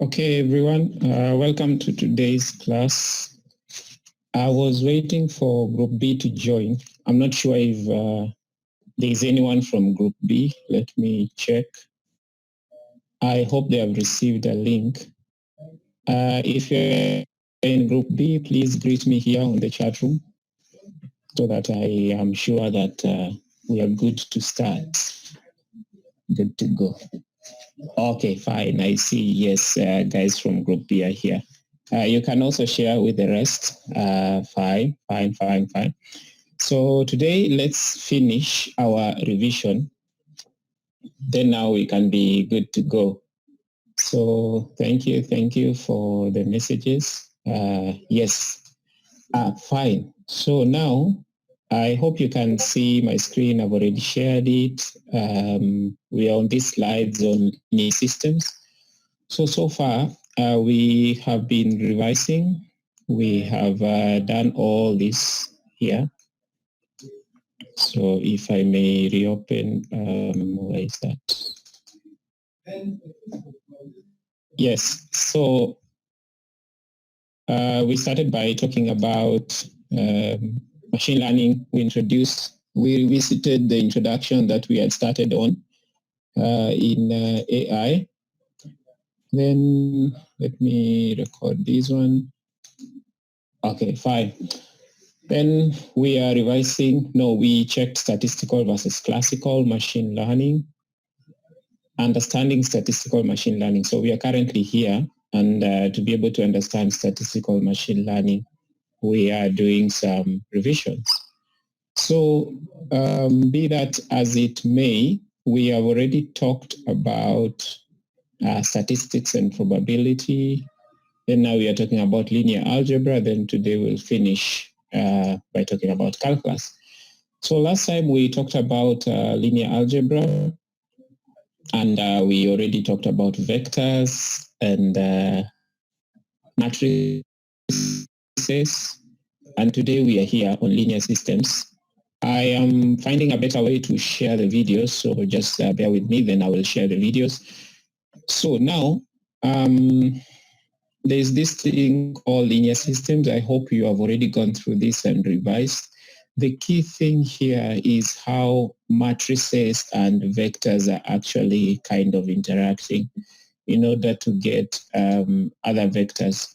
Okay, everyone, welcome to today's class. I was waiting for Group B to join. I'm not sure if there is anyone from Group B. Let me check. I hope they have received a link. If you're in Group B, please greet me here on the chat room so that I am sure that we are good to start. Good to go. Okay, fine. I see. Yes, guys from Group B are here. You can also share with the rest. Fine. So today, let's finish our revision. Then now we can be good to go. So thank you for the messages. Yes, fine. So now I hope you can see my screen. I've already shared it. We are on these slides on linear systems. So far, we have been revising. We have done all this here. So if I may reopen, where is that? Yes, so we started by talking about machine learning. We revisited the introduction that we had started on in AI. Then let me record this one. Okay, fine. Then we are revising. No, we checked statistical versus classical machine learning, understanding statistical machine learning. So we are currently here, and to be able to understand statistical machine learning, we are doing some revisions. So be that as it may, we have already talked about statistics and probability. Then now we are talking about linear algebra. Then today we'll finish by talking about calculus. So last time we talked about linear algebra, and we already talked about vectors and matrices. And today we are here on linear systems. I am finding a better way to share the videos, so just bear with me, then I will share the videos. So now, there's this thing called linear systems. I hope you have already gone through this and revised. The key thing here is how matrices and vectors are actually kind of interacting in order to get other vectors.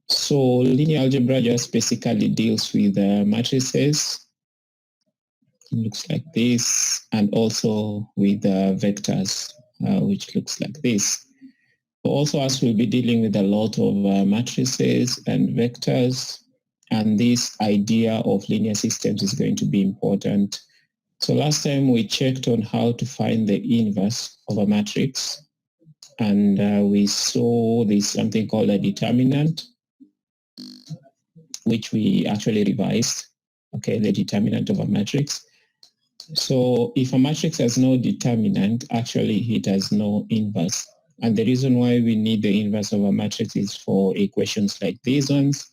So linear algebra just basically deals with matrices. It looks like this, and also with vectors, which looks like this. Also, as we'll be dealing with a lot of matrices and vectors, and this idea of linear systems is going to be important. So last time we checked on how to find the inverse of a matrix, and we saw this something called a determinant, which we actually revised, okay, the determinant of a matrix. So if a matrix has no determinant, actually it has no inverse. And the reason why we need the inverse of a matrix is for equations like these ones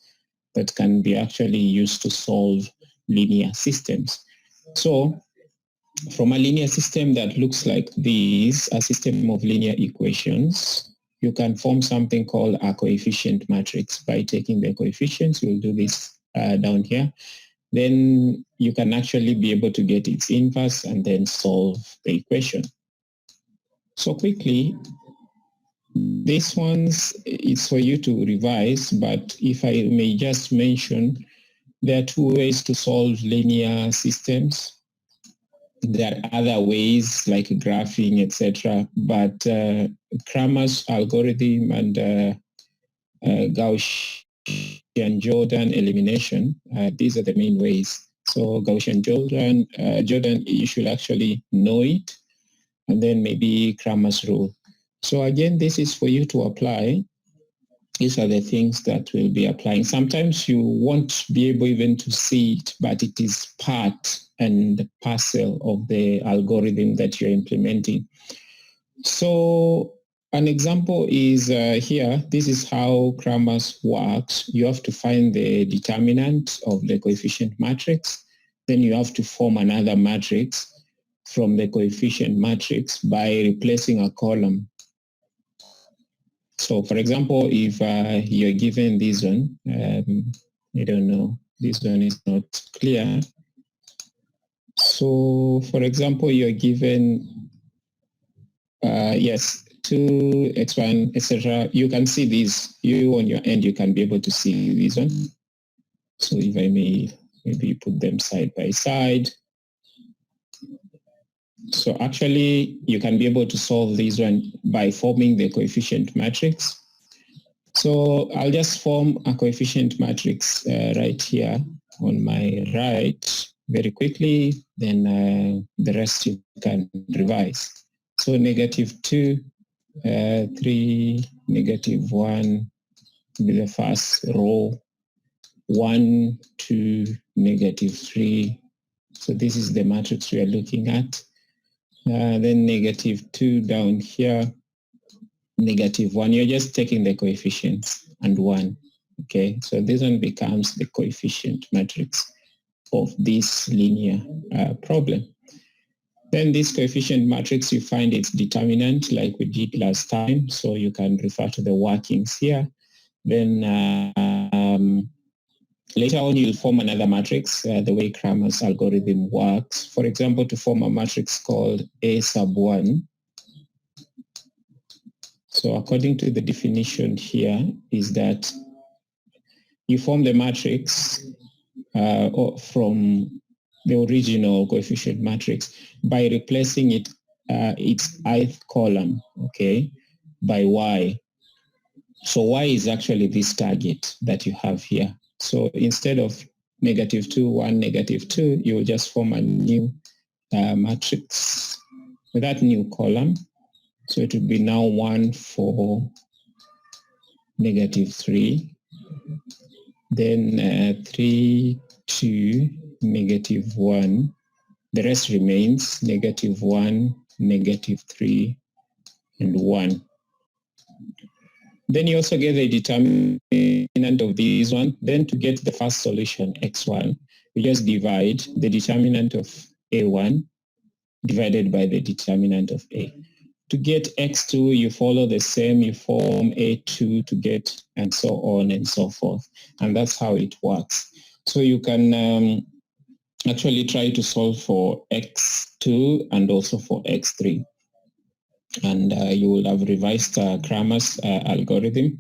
that can be actually used to solve linear systems. So from a linear system that looks like this, a system of linear equations, you can form something called a coefficient matrix by taking the coefficients. We'll do this down here. Then you can actually be able to get its inverse and then solve the equation. So quickly, this one's is for you to revise, but if I may just mention, there are two ways to solve linear systems. There are other ways like graphing, etc. But Cramer's algorithm and Gaussian-Jordan elimination, these are the main ways. So Gaussian-Jordan, you should actually know it, and then maybe Cramer's rule. So again, this is for you to apply. These are the things that we'll be applying. Sometimes you won't be able even to see it, but it is part and parcel of the algorithm that you're implementing. So an example is here. This is how Cramer's works. You have to find the determinant of the coefficient matrix. Then you have to form another matrix from the coefficient matrix by replacing a column So for example, if you're given this one, I don't know, this one is not clear. So for example, you're given, yes, 2, x1, etc. You can see these, you on your end, you can be able to see this one. So if I may maybe put them side by side. So actually, you can be able to solve this one by forming the coefficient matrix. So I'll just form a coefficient matrix right here on my right very quickly, then the rest you can revise. So -2, 3, -1 will be the first row, 1, 2, -3. So this is the matrix we are looking at. Then -2 down here, -1. You're just taking the coefficients and 1. Okay, so this one becomes the coefficient matrix of this linear problem. Then this coefficient matrix, you find its determinant like we did last time. So you can refer to the workings here. Then later on, you'll form another matrix, the way Cramer's algorithm works. For example, to form a matrix called A sub 1. So according to the definition here is that you form the matrix from the original coefficient matrix by replacing its ith column, okay, by y. So y is actually this target that you have here. So instead of -2, 1, -2, you will just form a new matrix with that new column. So it will be now 1 for -3, then 3, 2, -1. The rest remains -1, -3, and 1. Then you also get the determinant of this one. Then to get the first solution, x1, you just divide the determinant of a1 divided by the determinant of a. To get x2, you follow the same, you form a2 to get, and so on and so forth. And that's how it works. So you can actually try to solve for x2 and also for x3. And you will have revised Cramer's algorithm.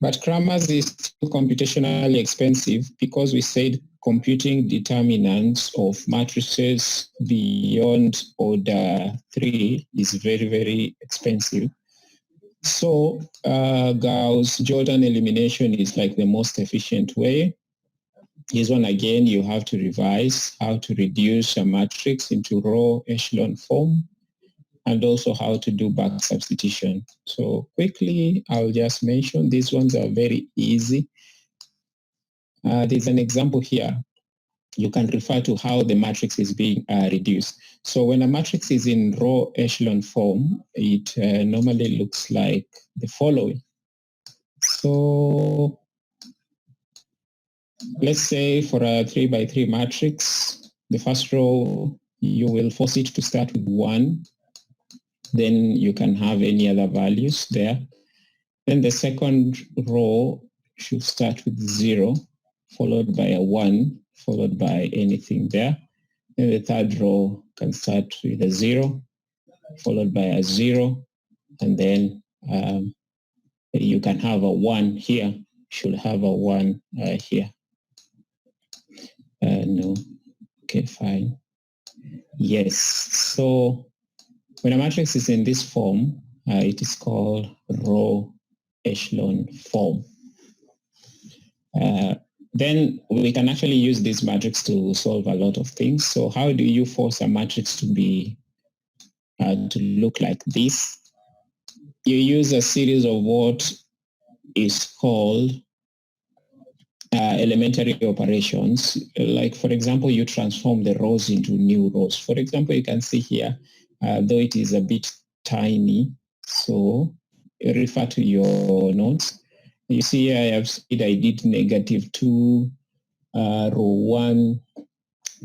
But Cramer's is still computationally expensive because we said computing determinants of matrices beyond order 3 is very, very expensive. So Gauss-Jordan elimination is like the most efficient way. This one, again, you have to revise how to reduce a matrix into row echelon form, and also how to do back substitution. So quickly, I'll just mention these ones are very easy. There's an example here. You can refer to how the matrix is being reduced. So when a matrix is in row echelon form, it normally looks like the following. So let's say for a 3x3 matrix, the first row, you will force it to start with 1. Then you can have any other values there. Then the second row should start with 0, followed by a 1, followed by anything there. Then the third row can start with a 0, followed by a 0, and then you can have a 1 here, should have a 1 here. No, okay, fine. Yes, so when a matrix is in this form, it is called row echelon form. Then we can actually use this matrix to solve a lot of things. So how do you force a matrix to be to look like this? You use a series of what is called elementary operations. Like, for example, you transform the rows into new rows. For example, you can see here, though it is a bit tiny, so refer to your notes. You see here I have said I did -2 row 1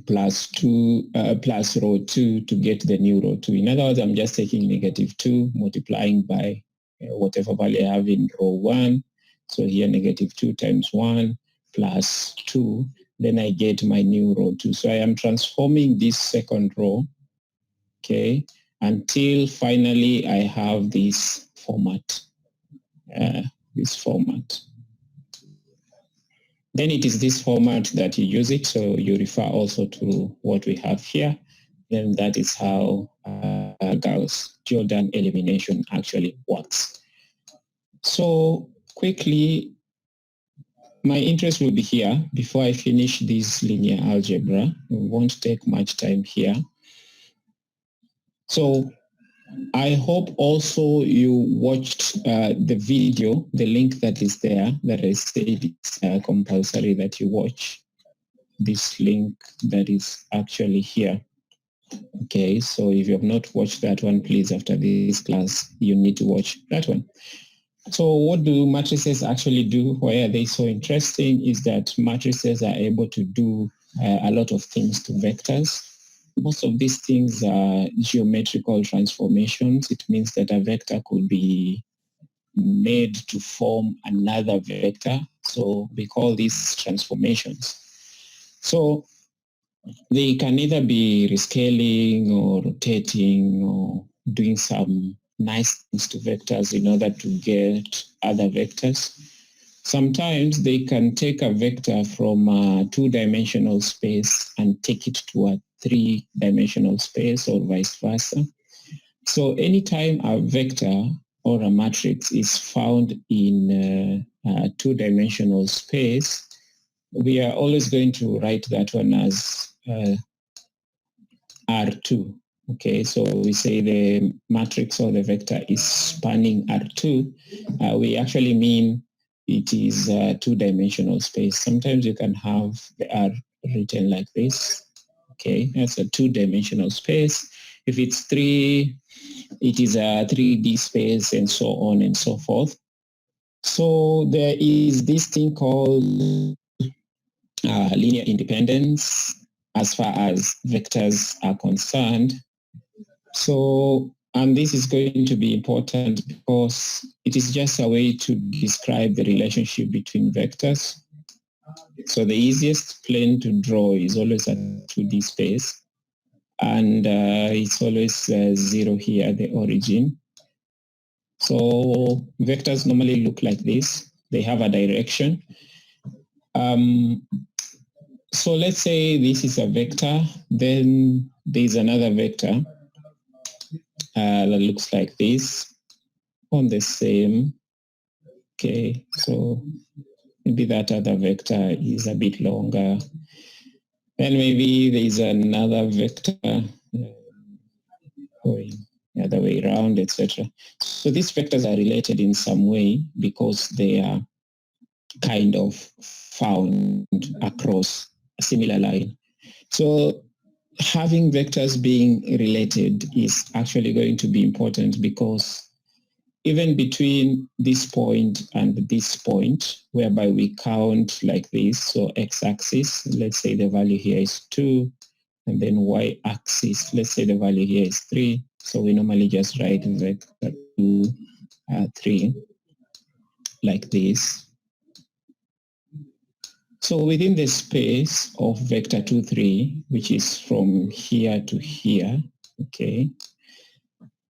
plus 2 plus row 2 to get the new row 2. In other words, I'm just taking -2 multiplying by whatever value I have in row 1. So here -2 times 1 plus 2. Then I get my new row 2. So I am transforming this second row, okay, until finally I have this format. Then it is this format that you use it, so you refer also to what we have here. Then that is how Gauss-Jordan elimination actually works. So quickly, my interest will be here before I finish this linear algebra. We won't take much time here. So I hope also you watched the video, the link that is there, that I said it's compulsory that you watch. This link that is actually here. Okay, so if you have not watched that one, please, after this class, you need to watch that one. So what do matrices actually do? Why are they so interesting is that matrices are able to do a lot of things to vectors. Most of these things are geometrical transformations. It means that a vector could be made to form another vector. So we call these transformations. So they can either be rescaling or rotating or doing some nice things to vectors in order to get other vectors. Sometimes they can take a vector from a two-dimensional space and take it to a three-dimensional space or vice versa. So anytime a vector or a matrix is found in a two-dimensional space, we are always going to write that one as R2. Okay, so we say the matrix or the vector is spanning R2. We actually mean it is a two-dimensional space. Sometimes you can have the R written like this. Okay, that's a two-dimensional space. If it's three, it is a 3D space and so on and so forth. So there is this thing called linear independence as far as vectors are concerned. So, and this is going to be important because it is just a way to describe the relationship between vectors. So the easiest plane to draw is always a 2D space. And it's always 0 here, the origin. So vectors normally look like this. They have a direction. So let's say this is a vector, then there's another vector that looks like this on the same. Okay, so maybe that other vector is a bit longer. And maybe there's another vector going the other way around, etc. So these vectors are related in some way because they are kind of found across a similar line. So having vectors being related is actually going to be important because even between this point and this point, whereby we count like this, so x-axis, let's say the value here is 2, and then y-axis, let's say the value here is 3. So we normally just write vector 2, 3, like this. So within the space of vector 2, 3, which is from here to here, okay,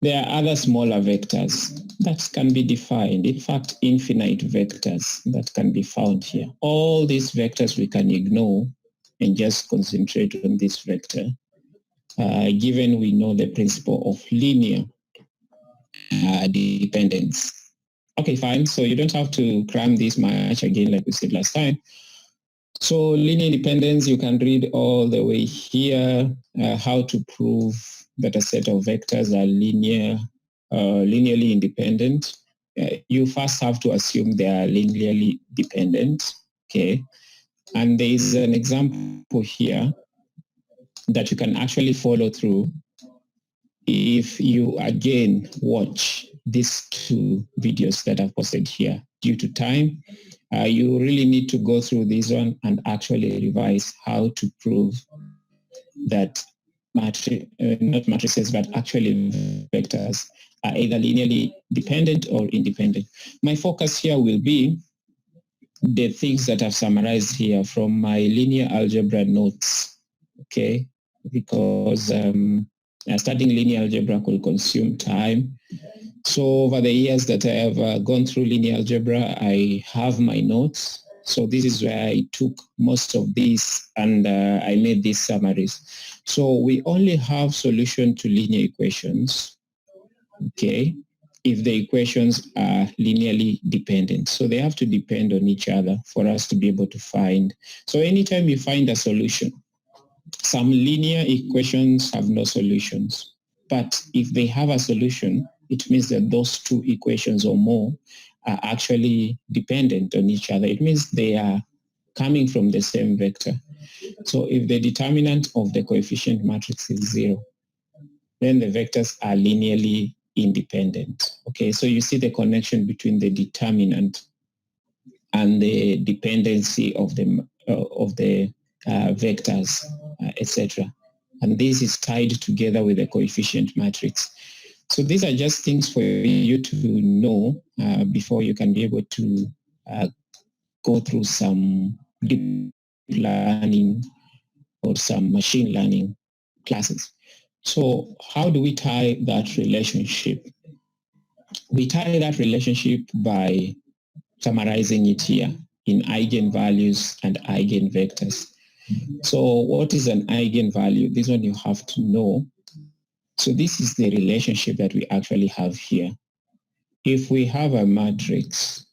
there are other smaller vectors that can be defined. In fact, infinite vectors that can be found here. All these vectors we can ignore and just concentrate on this vector, given we know the principle of linear dependence. Okay, fine. So you don't have to cram this much again, like we said last time. So linear independence, you can read all the way here, how to prove that a set of vectors are linearly independent. You first have to assume they are linearly dependent, okay? And there is an example here that you can actually follow through if you again watch these two videos that I've posted here. Due to time, you really need to go through this one and actually revise how to prove that not matrices, but actually vectors are either linearly dependent or independent. My focus here will be the things that I've summarized here from my linear algebra notes, okay? Because studying linear algebra could consume time. So over the years that I have gone through linear algebra, I have my notes. So this is where I took most of these and I made these summaries. So we only have solution to linear equations, okay, if the equations are linearly dependent. So they have to depend on each other for us to be able to find. So anytime you find a solution, some linear equations have no solutions. But if they have a solution, it means that those two equations or more are actually dependent on each other. It means they are coming from the same vector. So if the determinant of the coefficient matrix is 0, then the vectors are linearly independent. Okay, so you see the connection between the determinant and the dependency of the vectors, etc. And this is tied together with the coefficient matrix. So these are just things for you to know before you can be able to go through some deep learning or some machine learning classes. So how do we tie that relationship? We tie that relationship by summarizing it here in eigenvalues and eigenvectors. So what is an eigenvalue? This one you have to know. So this is the relationship that we actually have here. If we have a matrix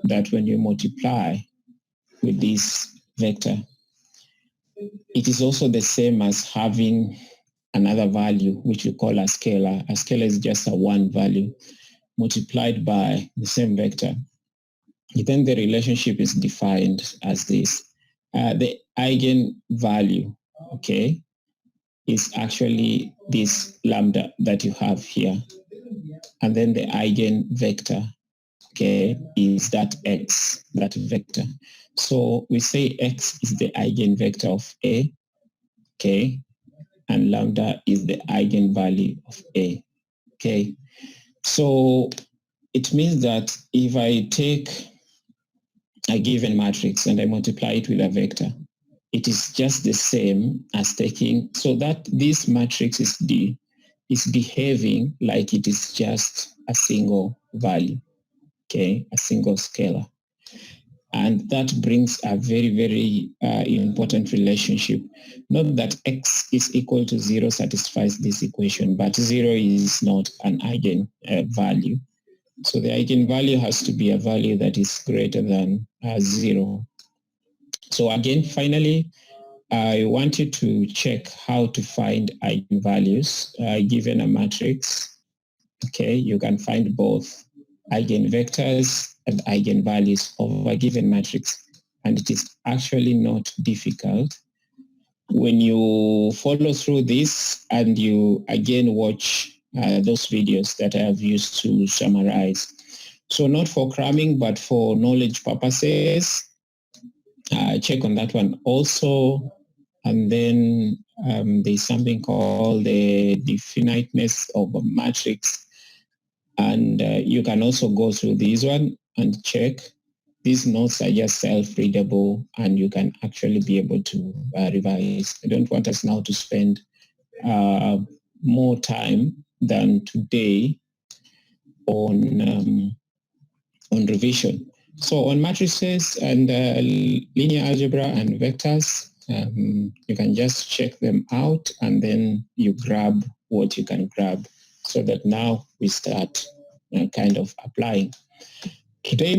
that when you multiply with this vector, it is also the same as having another value, which we call a scalar. A scalar is just a one value multiplied by the same vector. Then the relationship is defined as this. The eigenvalue, okay, is actually this lambda that you have here. And then the eigenvector, okay, is that x, that vector. So we say x is the eigenvector of A, okay, and lambda is the eigenvalue of A, okay. So it means that if I take a given matrix and I multiply it with a vector, it is just the same as taking, so that this matrix is behaving like it is just a single value, okay, a single scalar. And that brings a very, very important relationship. Not that x is equal to 0 satisfies this equation, but 0 is not an eigenvalue. So the eigenvalue has to be a value that is greater than 0. So again, finally, I want you to check how to find eigenvalues given a matrix. Okay, you can find both eigenvectors and eigenvalues of a given matrix. And it is actually not difficult. When you follow through this and you again watch those videos that I have used to summarize. So not for cramming, but for knowledge purposes, check on that one also. And then there's something called the definiteness of a matrix. And you can also go through this one and check. These notes are just self-readable and you can actually be able to revise. I don't want us now to spend more time than today on revision. So on matrices and linear algebra and vectors, you can just check them out and then you grab what you can grab so that now we start kind of applying. Today,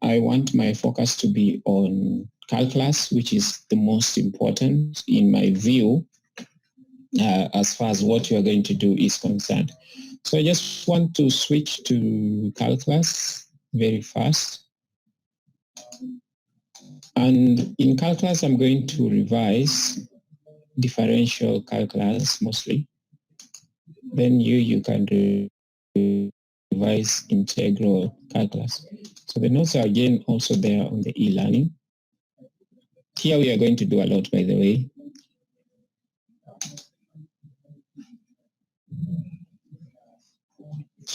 I want my focus to be on calculus, which is the most important in my view, as far as what you are going to do is concerned. So I just want to switch to calculus very fast. And in calculus, I'm going to revise differential calculus mostly. Then you can revise integral calculus. So the notes are again also there on the e-learning. Here we are going to do a lot, by the way.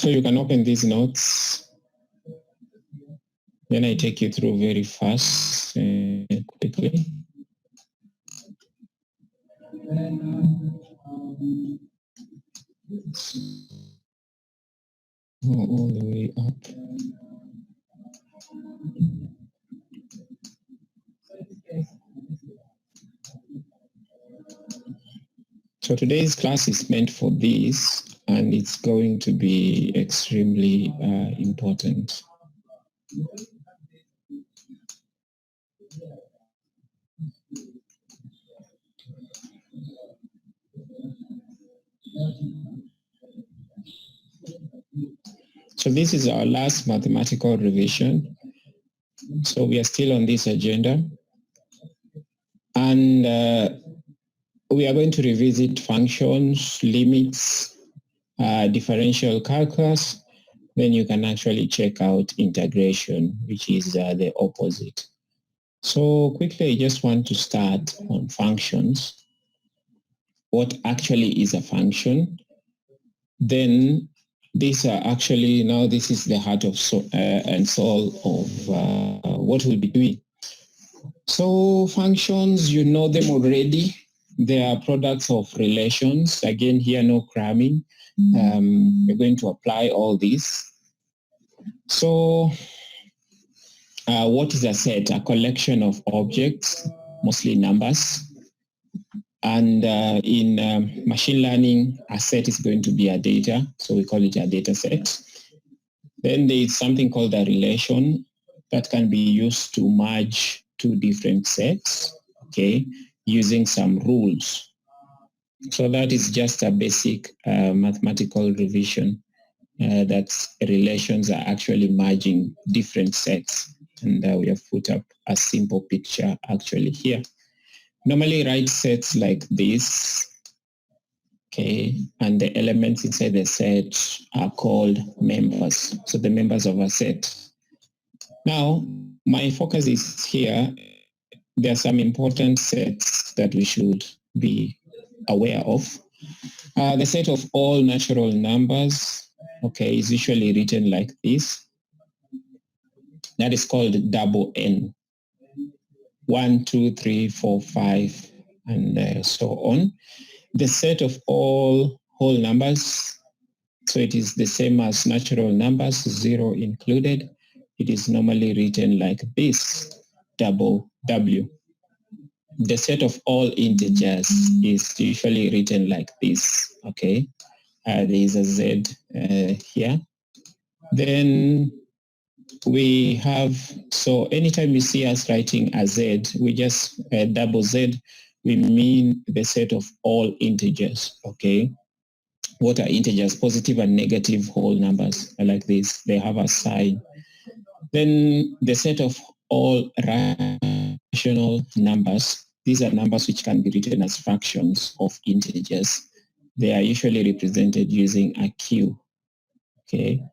So you can open these notes. Then I take you through very fast, quickly. Go all the way up. So today's class is meant for this, and it's going to be extremely important. So this is our last mathematical revision. So we are still on this agenda. And we are going to revisit functions, limits, differential calculus. Then you can actually check out integration, which is the opposite. So quickly, I just want to start on functions. What actually is a function? Then these are actually, now this is the heart of and soul of what we'll be doing. So functions, you know them already. They are products of relations. Again, here, no cramming. We're going to apply all this. So what is a set? A collection of objects, mostly numbers. And in machine learning, a set is going to be a data. So we call it a data set. Then there is something called a relation that can be used to merge two different sets, okay, using some rules. So that is just a basic mathematical revision that relations are actually merging different sets. And we have put up a simple picture actually here. Normally write sets like this, okay, and the elements inside the set are called members. So the members of a set. Now, my focus is here. There are some important sets that we should be aware of. The set of all natural numbers, okay, is usually written like this. That is called double N. 1, 2, 3, 4, 5, and so on. The set of all whole numbers, so it is the same as natural numbers, 0 included. It is normally written like this, double W. The set of all integers is usually written like this, okay? There is a Z here. Then we have, so anytime you see us writing a Z, we just double Z, we mean the set of all integers, okay? What are integers? Positive and negative whole numbers are like this. They have a sign. Then the set of all rational numbers. These are numbers which can be written as fractions of integers. They are usually represented using a Q, okay?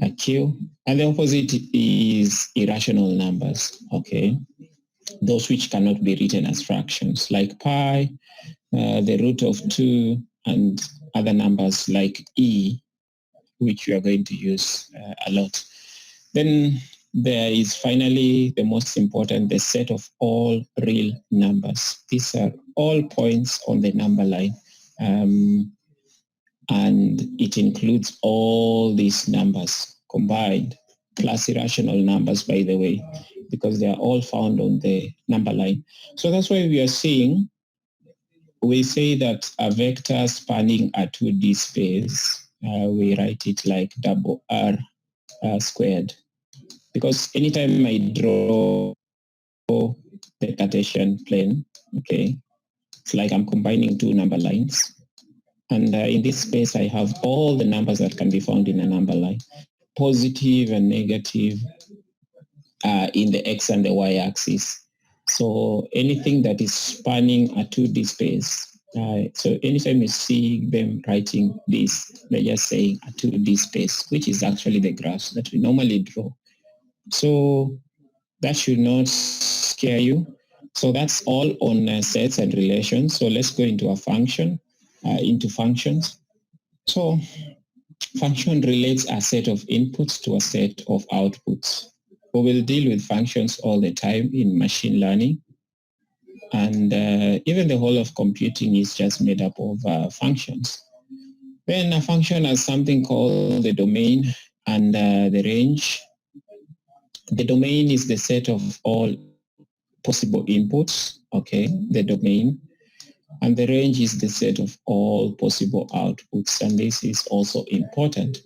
A Q. And the opposite is irrational numbers, okay? Those which cannot be written as fractions, like pi, the root of 2, and other numbers like E, which we are going to use a lot. Then there is finally the most important, the set of all real numbers. These are all points on the number line. And it includes all these numbers combined, plus irrational numbers, by the way, because they are all found on the number line. So that's why we are seeing, we say that a vector spanning a 2D space, we write it like double R squared. Because anytime I draw the Cartesian plane, okay, it's like I'm combining two number lines. And in this space, I have all the numbers that can be found in a number line, positive and negative in the X and the Y axis. So anything that is spanning a 2D space, so anytime you see them writing this, they're just saying a 2D space, which is actually the graphs that we normally draw. So that should not scare you. So that's all on sets and relations. So let's go into a function, into functions. So function relates a set of inputs to a set of outputs. We will deal with functions all the time in machine learning. And even the whole of computing is just made up of functions. Then a function has something called the domain and the range. The domain is the set of all possible inputs, okay, the domain. And the range is the set of all possible outputs. And this is also important.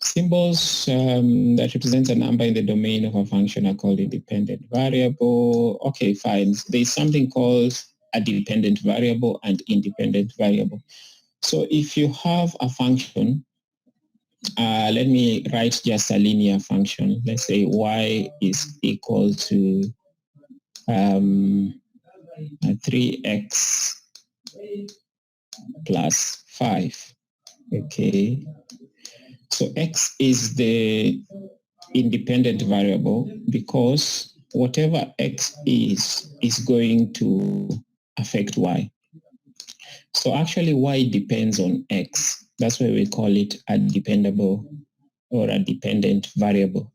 Symbols that represent a number in the domain of a function are called independent variable. Okay, fine. There's something called a dependent variable and independent variable. So if you have a function, let me write just a linear function. Let's say y is equal to 3x plus 5. Okay. So x is the independent variable because whatever x is going to affect y. So actually y depends on x. That's why we call it a dependable or a dependent variable.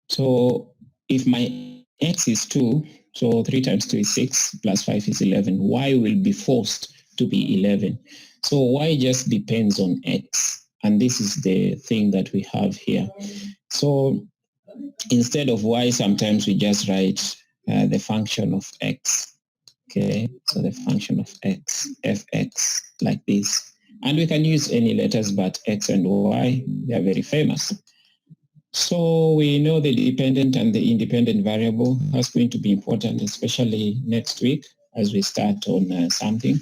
So if my x is 2, so 3 times 2 is 6, plus 5 is 11, y will be forced to be 11. So y just depends on x. And this is the thing that we have here. So instead of y, sometimes we just write the function of x. Okay, so the function of x, fx, like this. And we can use any letters, but x and y, they are very famous. So we know the dependent and the independent variable. That's going to be important, especially next week as we start on something.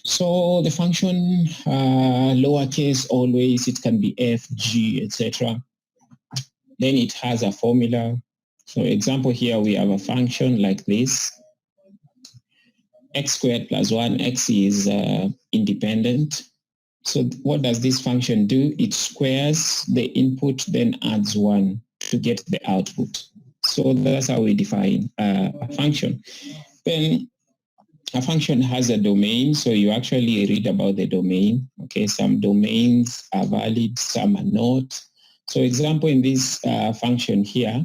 So the function, lowercase always, it can be f, g, etc. Then it has a formula. So example here, we have a function like this. X squared plus 1, x is independent. So what does this function do? It squares the input, then adds 1 to get the output. So that's how we define a function. Then a function has a domain, so you actually read about the domain. Okay, some domains are valid, some are not. So example, in this function here,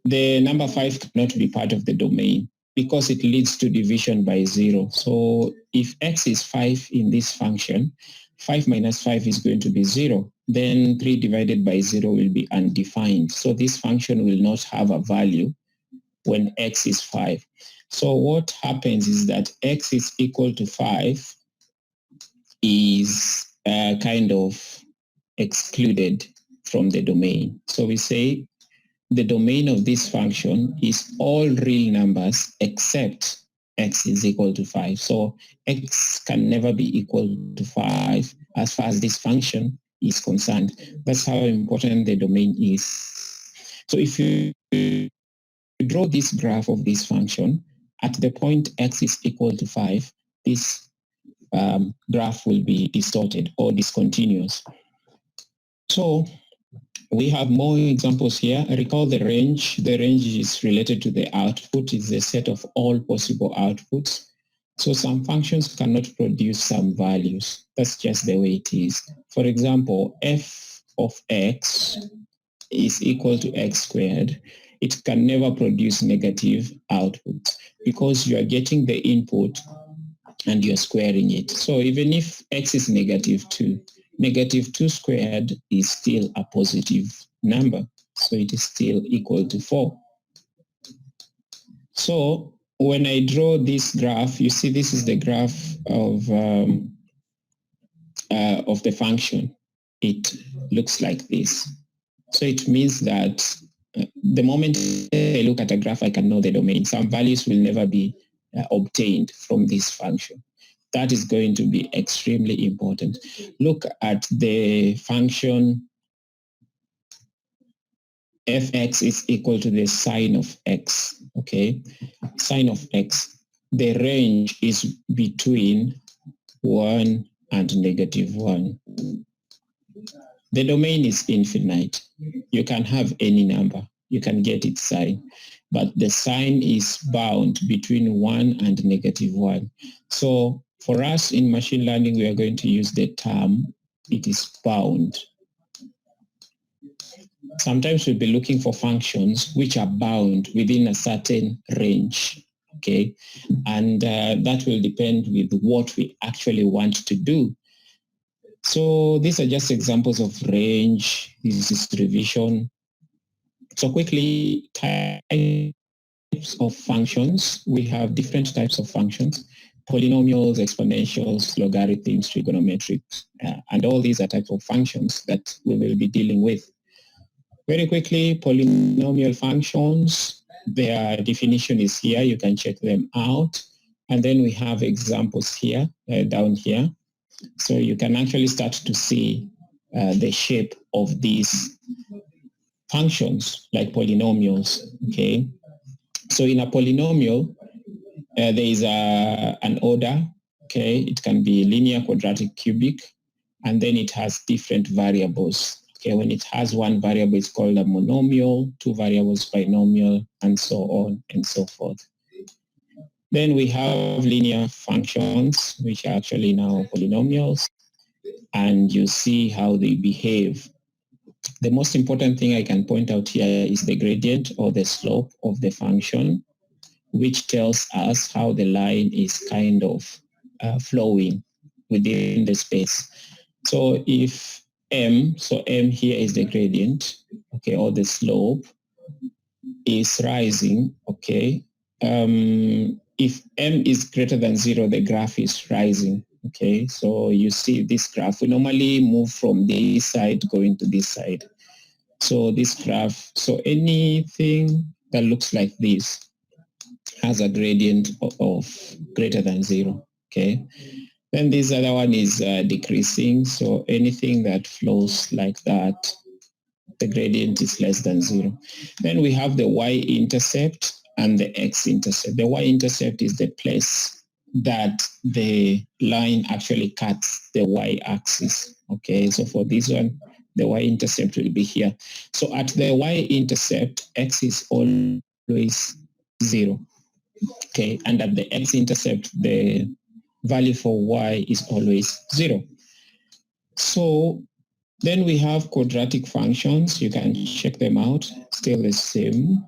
the number 5 cannot be part of the domain because it leads to division by 0. So if x is 5 in this function, 5 minus 5 is going to be 0. Then 3 divided by 0 will be undefined. So this function will not have a value when x is 5. So what happens is that x is equal to 5 is kind of excluded from the domain. So we say the domain of this function is all real numbers except x is equal to 5. So x can never be equal to 5 as far as this function is concerned. That's how important the domain is. So if you draw this graph of this function, at the point x is equal to 5, this graph will be distorted or discontinuous. So we have more examples here. Recall the range. The range is related to the output. It's a set of all possible outputs. So some functions cannot produce some values. That's just the way it is. For example, f of x is equal to x squared. It can never produce negative outputs because you are getting the input and you're squaring it. So even if x is negative 2, negative 2 squared is still a positive number. So it is still equal to 4. So when I draw this graph, you see this is the graph of the function. It looks like this. So it means that the moment I look at a graph, I can know the domain. Some values will never be obtained from this function. That is going to be extremely important. Look at the function fx is equal to the sine of x, okay? Sine of x. The range is between 1 and negative 1. The domain is infinite. You can have any number. You can get its sign. But the sign is bound between 1 and negative 1. So for us in machine learning, we are going to use the term it is bound. Sometimes we'll be looking for functions which are bound within a certain range, okay? And that will depend with what we actually want to do. So these are just examples of range. This is revision. So quickly, types of functions. We have different types of functions: polynomials, exponentials, logarithms, trigonometrics, and all these are types of functions that we will be dealing with. Very quickly, polynomial functions, their definition is here. You can check them out. And then we have examples here, down here. So you can actually start to see the shape of these functions like polynomials, okay? So in a polynomial, there is an order, okay? It can be linear, quadratic, cubic, and then it has different variables. Okay, when it has one variable, it's called a monomial, two variables, binomial, and so on and so forth. Then we have linear functions, which are actually now polynomials, and you see how they behave. The most important thing I can point out here is the gradient or the slope of the function, which tells us how the line is kind of flowing within the space. So if m, so m here is the gradient, okay, or the slope is rising, okay. If m is greater than 0, the graph is rising, okay. So you see this graph, we normally move from this side going to this side. So this graph, so anything that looks like this has a gradient of greater than 0, okay. Then this other one is decreasing. So anything that flows like that, the gradient is less than 0. Then we have the y-intercept and the x-intercept. The y-intercept is the place that the line actually cuts the y-axis. Okay, so for this one, the y-intercept will be here. So at the y-intercept, x is always 0. Okay, and at the x-intercept, the value for y is always 0. So then we have quadratic functions. You can check them out, still the same.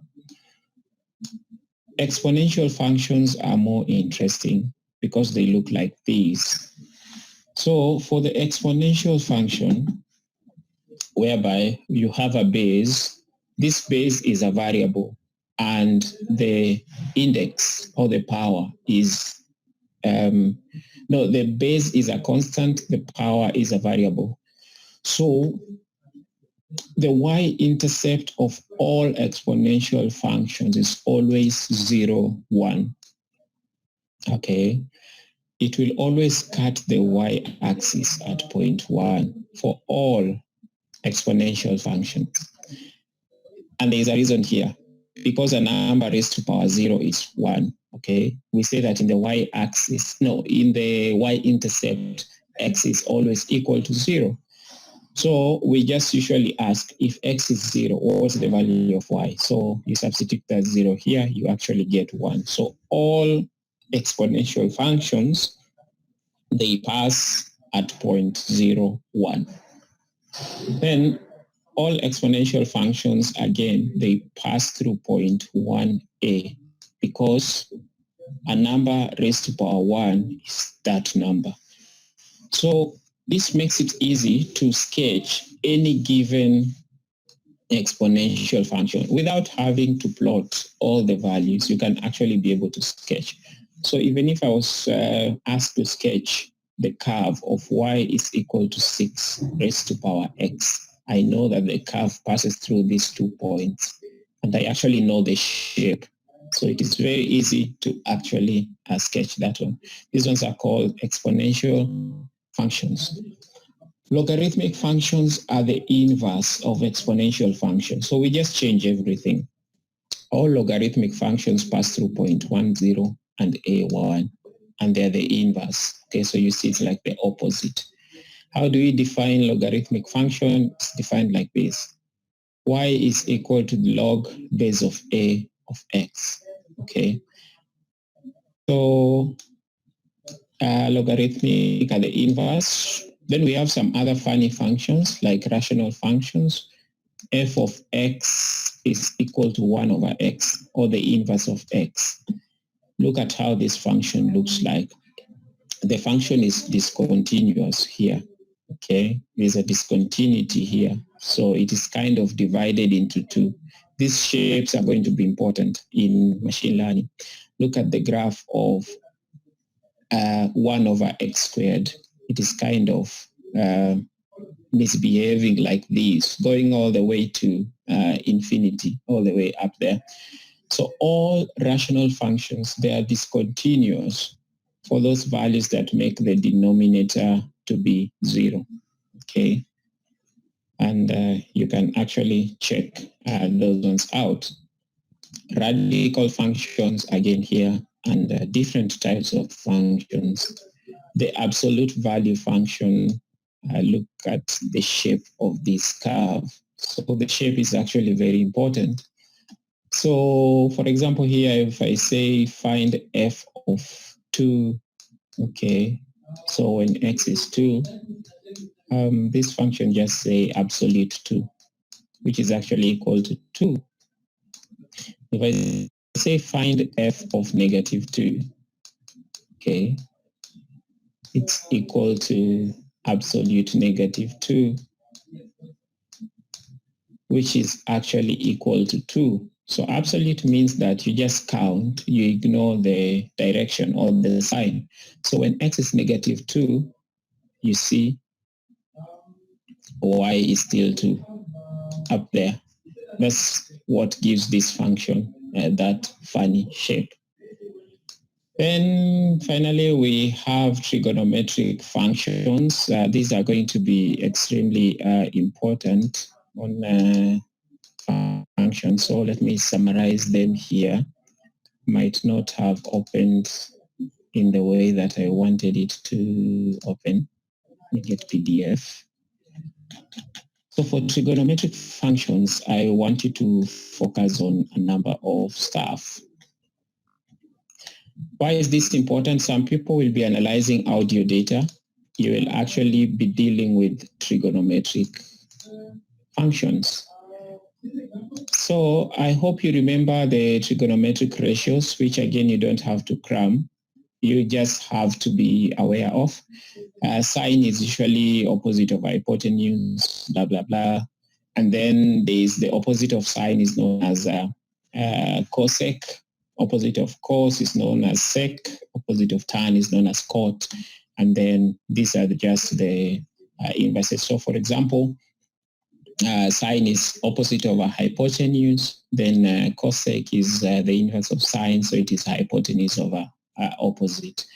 Exponential functions are more interesting because they look like these. So for the exponential function, whereby you have a base, this base is a variable and the index or the power is no, the base is a constant, the power is a variable. So the y-intercept of all exponential functions is always 0, 1. Okay. It will always cut the y-axis at point 1 for all exponential functions. And there is a reason here. Because a number raised to power 0 is 1, okay? We say that in the y-axis, no, in the y-intercept, x is always equal to 0. So we just usually ask if x is 0, what's the value of y? So you substitute that 0 here, you actually get 1. So all exponential functions, they pass at point 0, 1. Then all exponential functions, again, they pass through point 1a because a number raised to power 1 is that number. So this makes it easy to sketch any given exponential function without having to plot all the values. You can actually be able to sketch. So even if I was asked to sketch the curve of y is equal to 6 raised to power x, I know that the curve passes through these 2 points, and I actually know the shape. So it is very easy to actually sketch that one. These ones are called exponential functions. Logarithmic functions are the inverse of exponential functions. So we just change everything. All logarithmic functions pass through point 1, 0, and a1, and they're the inverse. Okay, so you see it's like the opposite. How do we define logarithmic function? It's defined like this. Y is equal to the log base of a of x. Okay. So logarithmic are the inverse. Then we have some other funny functions like rational functions. F of x is equal to 1 over x, or the inverse of x. Look at how this function looks like. The function is discontinuous here. Okay, there's a discontinuity here. So it is kind of divided into two. These shapes are going to be important in machine learning. Look at the graph of 1 over x squared. It is kind of misbehaving like this, going all the way to infinity, all the way up there. So all rational functions, they are discontinuous for those values that make the denominator to be 0. Okay, and you can actually check those ones out. Radical functions again here, and different types of functions. The absolute value function, look at the shape of this curve. So the shape is actually very important. So for example here, if I say find f of 2, okay, so when x is 2, this function just say absolute 2, which is actually equal to 2. If I say find f of negative 2, okay, it's equal to absolute negative 2, which is actually equal to 2. So absolute means that you just count, you ignore the direction or the sign. So when x is negative 2, you see y is still 2 up there. That's what gives this function that funny shape. Then finally, we have trigonometric functions. These are going to be extremely important on functions. So let me summarize them here. Might not have opened in the way that I wanted it to open. Let me get PDF. So for trigonometric functions, I want you to focus on a number of stuff. Why is this important? Some people will be analyzing audio data. You will actually be dealing with trigonometric functions. So I hope you remember the trigonometric ratios, which again, you don't have to cram. You just have to be aware of. Sine is usually opposite of hypotenuse, blah, blah, blah. And then there's the opposite of sine is known as cosec. Opposite of cos is known as sec. Opposite of tan is known as cot. And then these are just the inverses. So for example, sine is opposite of a hypotenuse. Then cosec is the inverse of sine. So it is hypotenuse over opposite.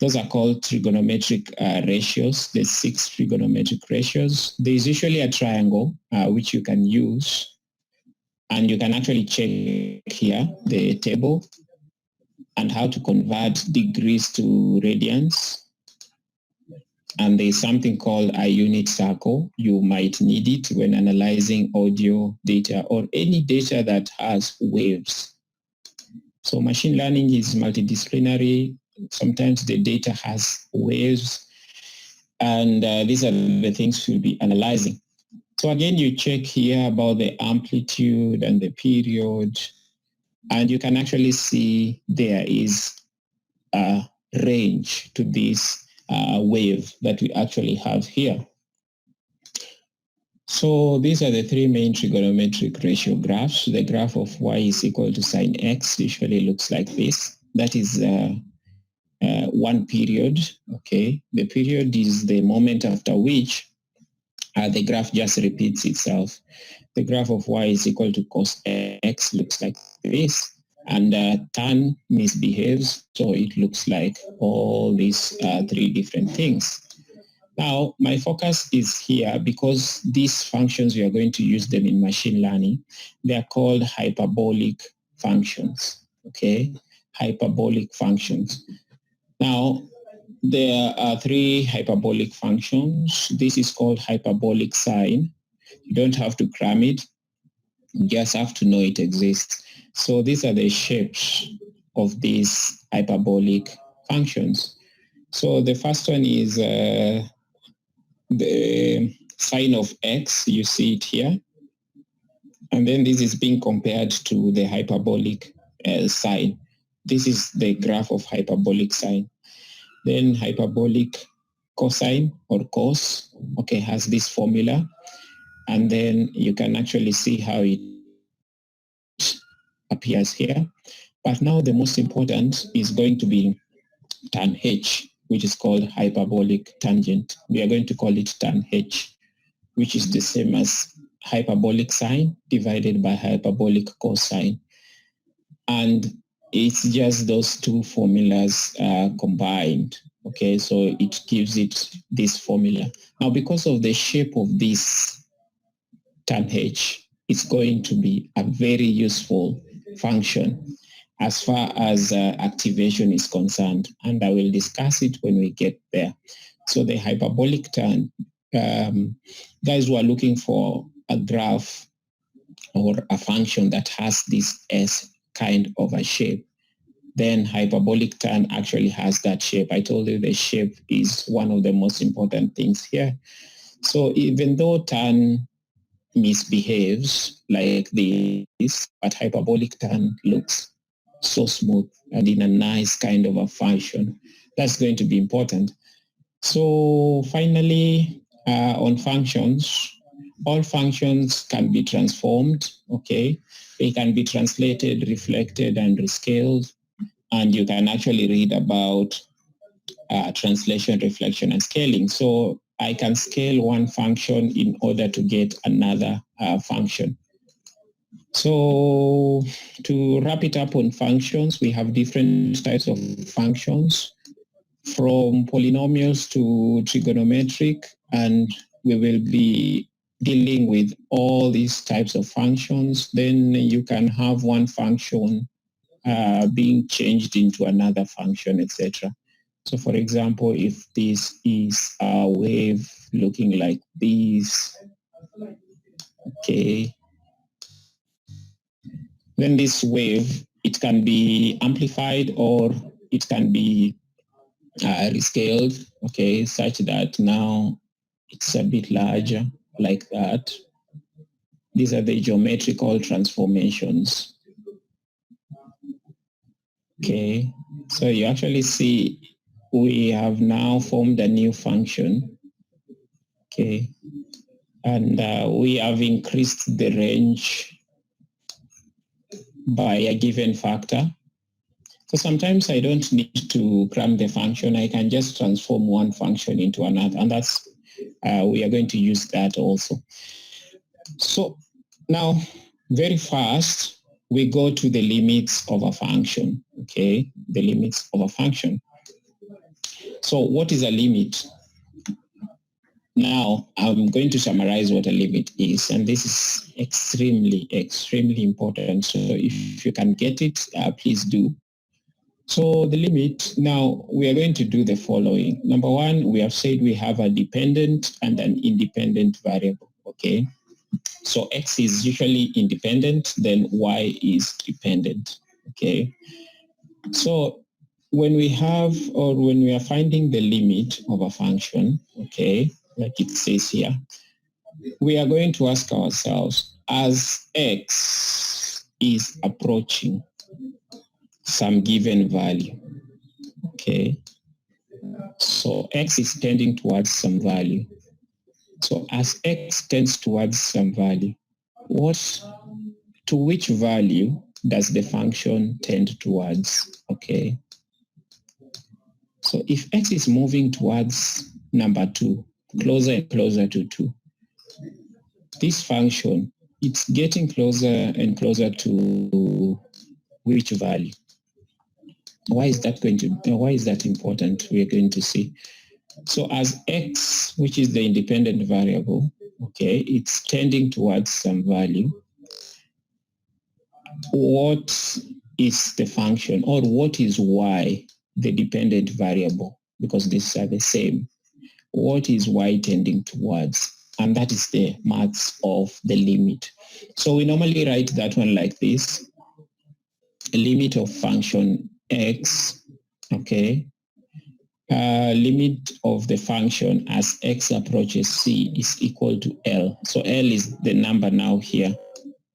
Those are called trigonometric ratios. There's 6 trigonometric ratios. There's usually a triangle which you can use, and you can actually check here the table and how to convert degrees to radians. And there's something called a unit circle. You might need it when analyzing audio data or any data that has waves. So machine learning is multidisciplinary. Sometimes the data has waves, and these are the things we'll be analyzing. So again, you check here about the amplitude and the period, and you can actually see there is a range to this wave that we actually have here. So these are the 3 main trigonometric ratio graphs. The graph of y is equal to sine x usually looks like this. That is one period, okay? The period is the moment after which the graph just repeats itself. The graph of y is equal to cos x looks like this, and tan misbehaves, so it looks like all these 3 different things. Now, my focus is here because these functions, we are going to use them in machine learning. They are called hyperbolic functions, okay? Hyperbolic functions. Now, there are 3 hyperbolic functions. This is called hyperbolic sine. You don't have to cram it. You just have to know it exists. So these are the shapes of these hyperbolic functions. So the first one is the sign of x, you see it here. And then this is being compared to the hyperbolic sign. This is the graph of hyperbolic sign. Then hyperbolic cosine or cos, okay, has this formula. And then you can actually see how it appears here. But now the most important is going to be tan h, which is called hyperbolic tangent. We are going to call it tan h, which is the same as hyperbolic sine divided by hyperbolic cosine. And it's just those two formulas combined. Okay, so it gives it this formula. Now, because of the shape of this tan h, it's going to be a very useful function as far as activation is concerned. And I will discuss it when we get there. So the hyperbolic tan, guys who are looking for a graph or a function that has this S kind of a shape, then hyperbolic tan actually has that shape. I told you the shape is one of the most important things here. So even though tan misbehaves like this, but hyperbolic tan looks so smooth and in a nice kind of a function. That's going to be important. So finally, on functions, all functions can be transformed, okay? They can be translated, reflected, and rescaled. And you can actually read about translation, reflection, and scaling. So I can scale one function in order to get another function. So to wrap it up on functions, we have different types of functions, from polynomials to trigonometric, and we will be dealing with all these types of functions. Then you can have one function being changed into another function, etc. So for example, if this is a wave looking like this, okay, then this wave, it can be amplified or it can be rescaled, okay, such that now it's a bit larger like that. These are the geometrical transformations. Okay, so you actually see we have now formed a new function, okay, and we have increased the range by a given factor. So sometimes I don't need to cram the function. I can just transform one function into another, and that's we are going to use that also. So now, very fast, we go to the limits of a function, okay? The limits of a function. So what is a limit? Now, I'm going to summarize what a limit is, and this is extremely, extremely important. So if you can get it, please do. So the limit, now we are going to do the following. Number one, we have said we have a dependent and an independent variable, okay? So x is usually independent, then y is dependent, okay? So when we have, or when we are finding the limit of a function, okay, like it says here, we are going to ask ourselves, as x is approaching some given value, okay? So x is tending towards some value. So as x tends towards some value, to which value does the function tend towards, okay? So if x is moving towards number 2, closer and closer to 2, this function, it's getting closer and closer to which value? Why is that important? We're going to see. So as x, which is the independent variable, okay, it's tending towards some value. What is the function, or what is y, the dependent variable? Because these are the same. What is y tending towards? And that is the maths of the limit. So we normally write that one like this. A limit of function x, okay, limit of the function as x approaches c is equal to L. So L is the number now here.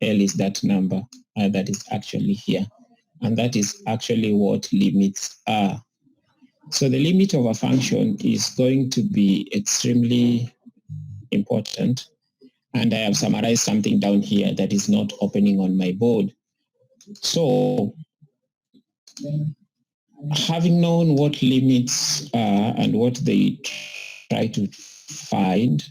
L is that number that is actually here. And that is actually what limits are. So the limit of a function is going to be extremely important. And I have summarized something down here that is not opening on my board. So having known what limits are and what they try to find,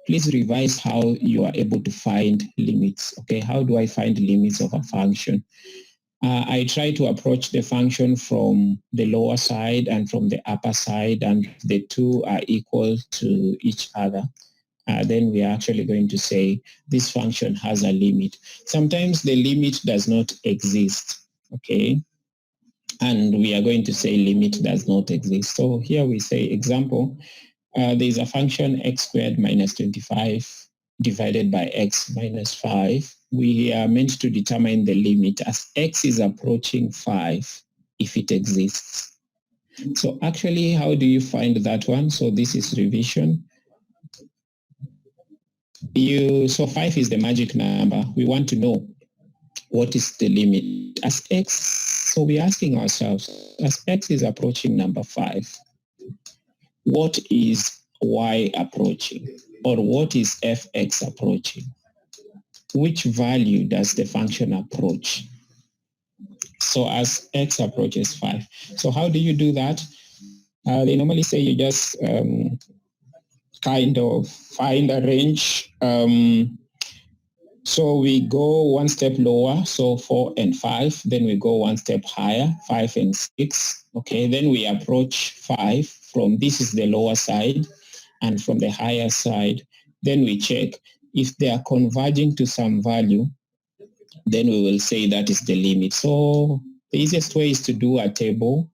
please revise how you are able to find limits. Okay, how do I find limits of a function? I try to approach the function from the lower side and from the upper side, and the two are equal to each other. Then we are actually going to say this function has a limit. Sometimes the limit does not exist, okay? And we are going to say limit does not exist. So here we say example, there is a function x squared minus 25 divided by x minus 5. We are meant to determine the limit as x is approaching 5 if it exists. So actually, how do you find that one? So this is revision. So 5 is the magic number. We want to know what is the limit as x. So we're asking ourselves, as x is approaching number 5, what is y approaching, or what is fx approaching? Which value does the function approach? So as x approaches 5. So how do you do that? They normally say you just kind of find a range. So we go one step lower, so 4 and 5. Then we go one step higher, 5 and 6. Okay, then we approach 5 from, this is the lower side, and from the higher side. Then we check if they are converging to some value, then we will say that is the limit. So the easiest way is to do a table.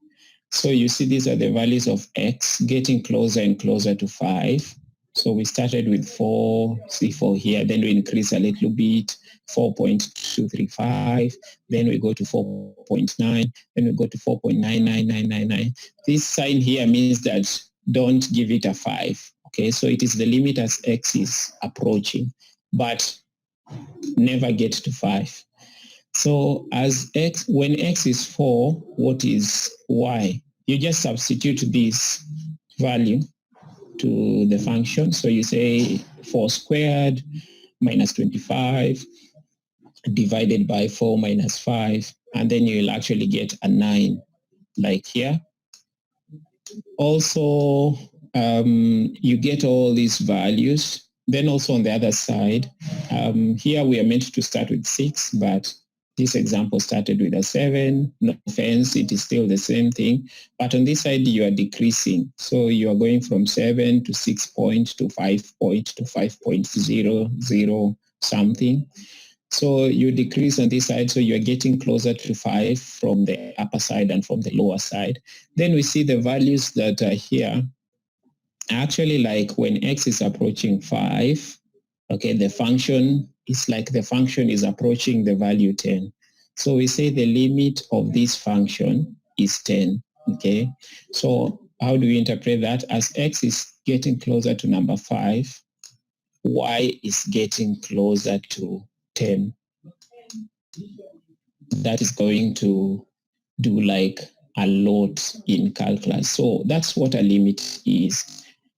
So you see these are the values of x getting closer and closer to 5. So we started with 4, see 4 here, then we increase a little bit, 4.235, then we go to 4.9, then we go to 4.99999. This sign here means that don't give it a 5. Okay, so it is the limit as x is approaching, but never get to 5. So as x, when x is 4, what is y? You just substitute this value to the function. So you say 4 squared minus 25 divided by 4 minus 5, and then you'll actually get a 9, like here. Also, you get all these values. Then also on the other side, here we are meant to start with 6, but this example started with a 7. No offense, it is still the same thing. But on this side, you are decreasing. So you are going from 7 to 6 point to 5 point to 5.00 something. So you decrease on this side, so you're getting closer to 5 from the upper side and from the lower side. Then we see the values that are here. Actually, like when x is approaching 5, okay, the function is like the function is approaching the value 10. So we say the limit of this function is 10, okay? So how do we interpret that? As x is getting closer to number 5, y is getting closer to 10. That is going to do like a lot in calculus. So that's what a limit is.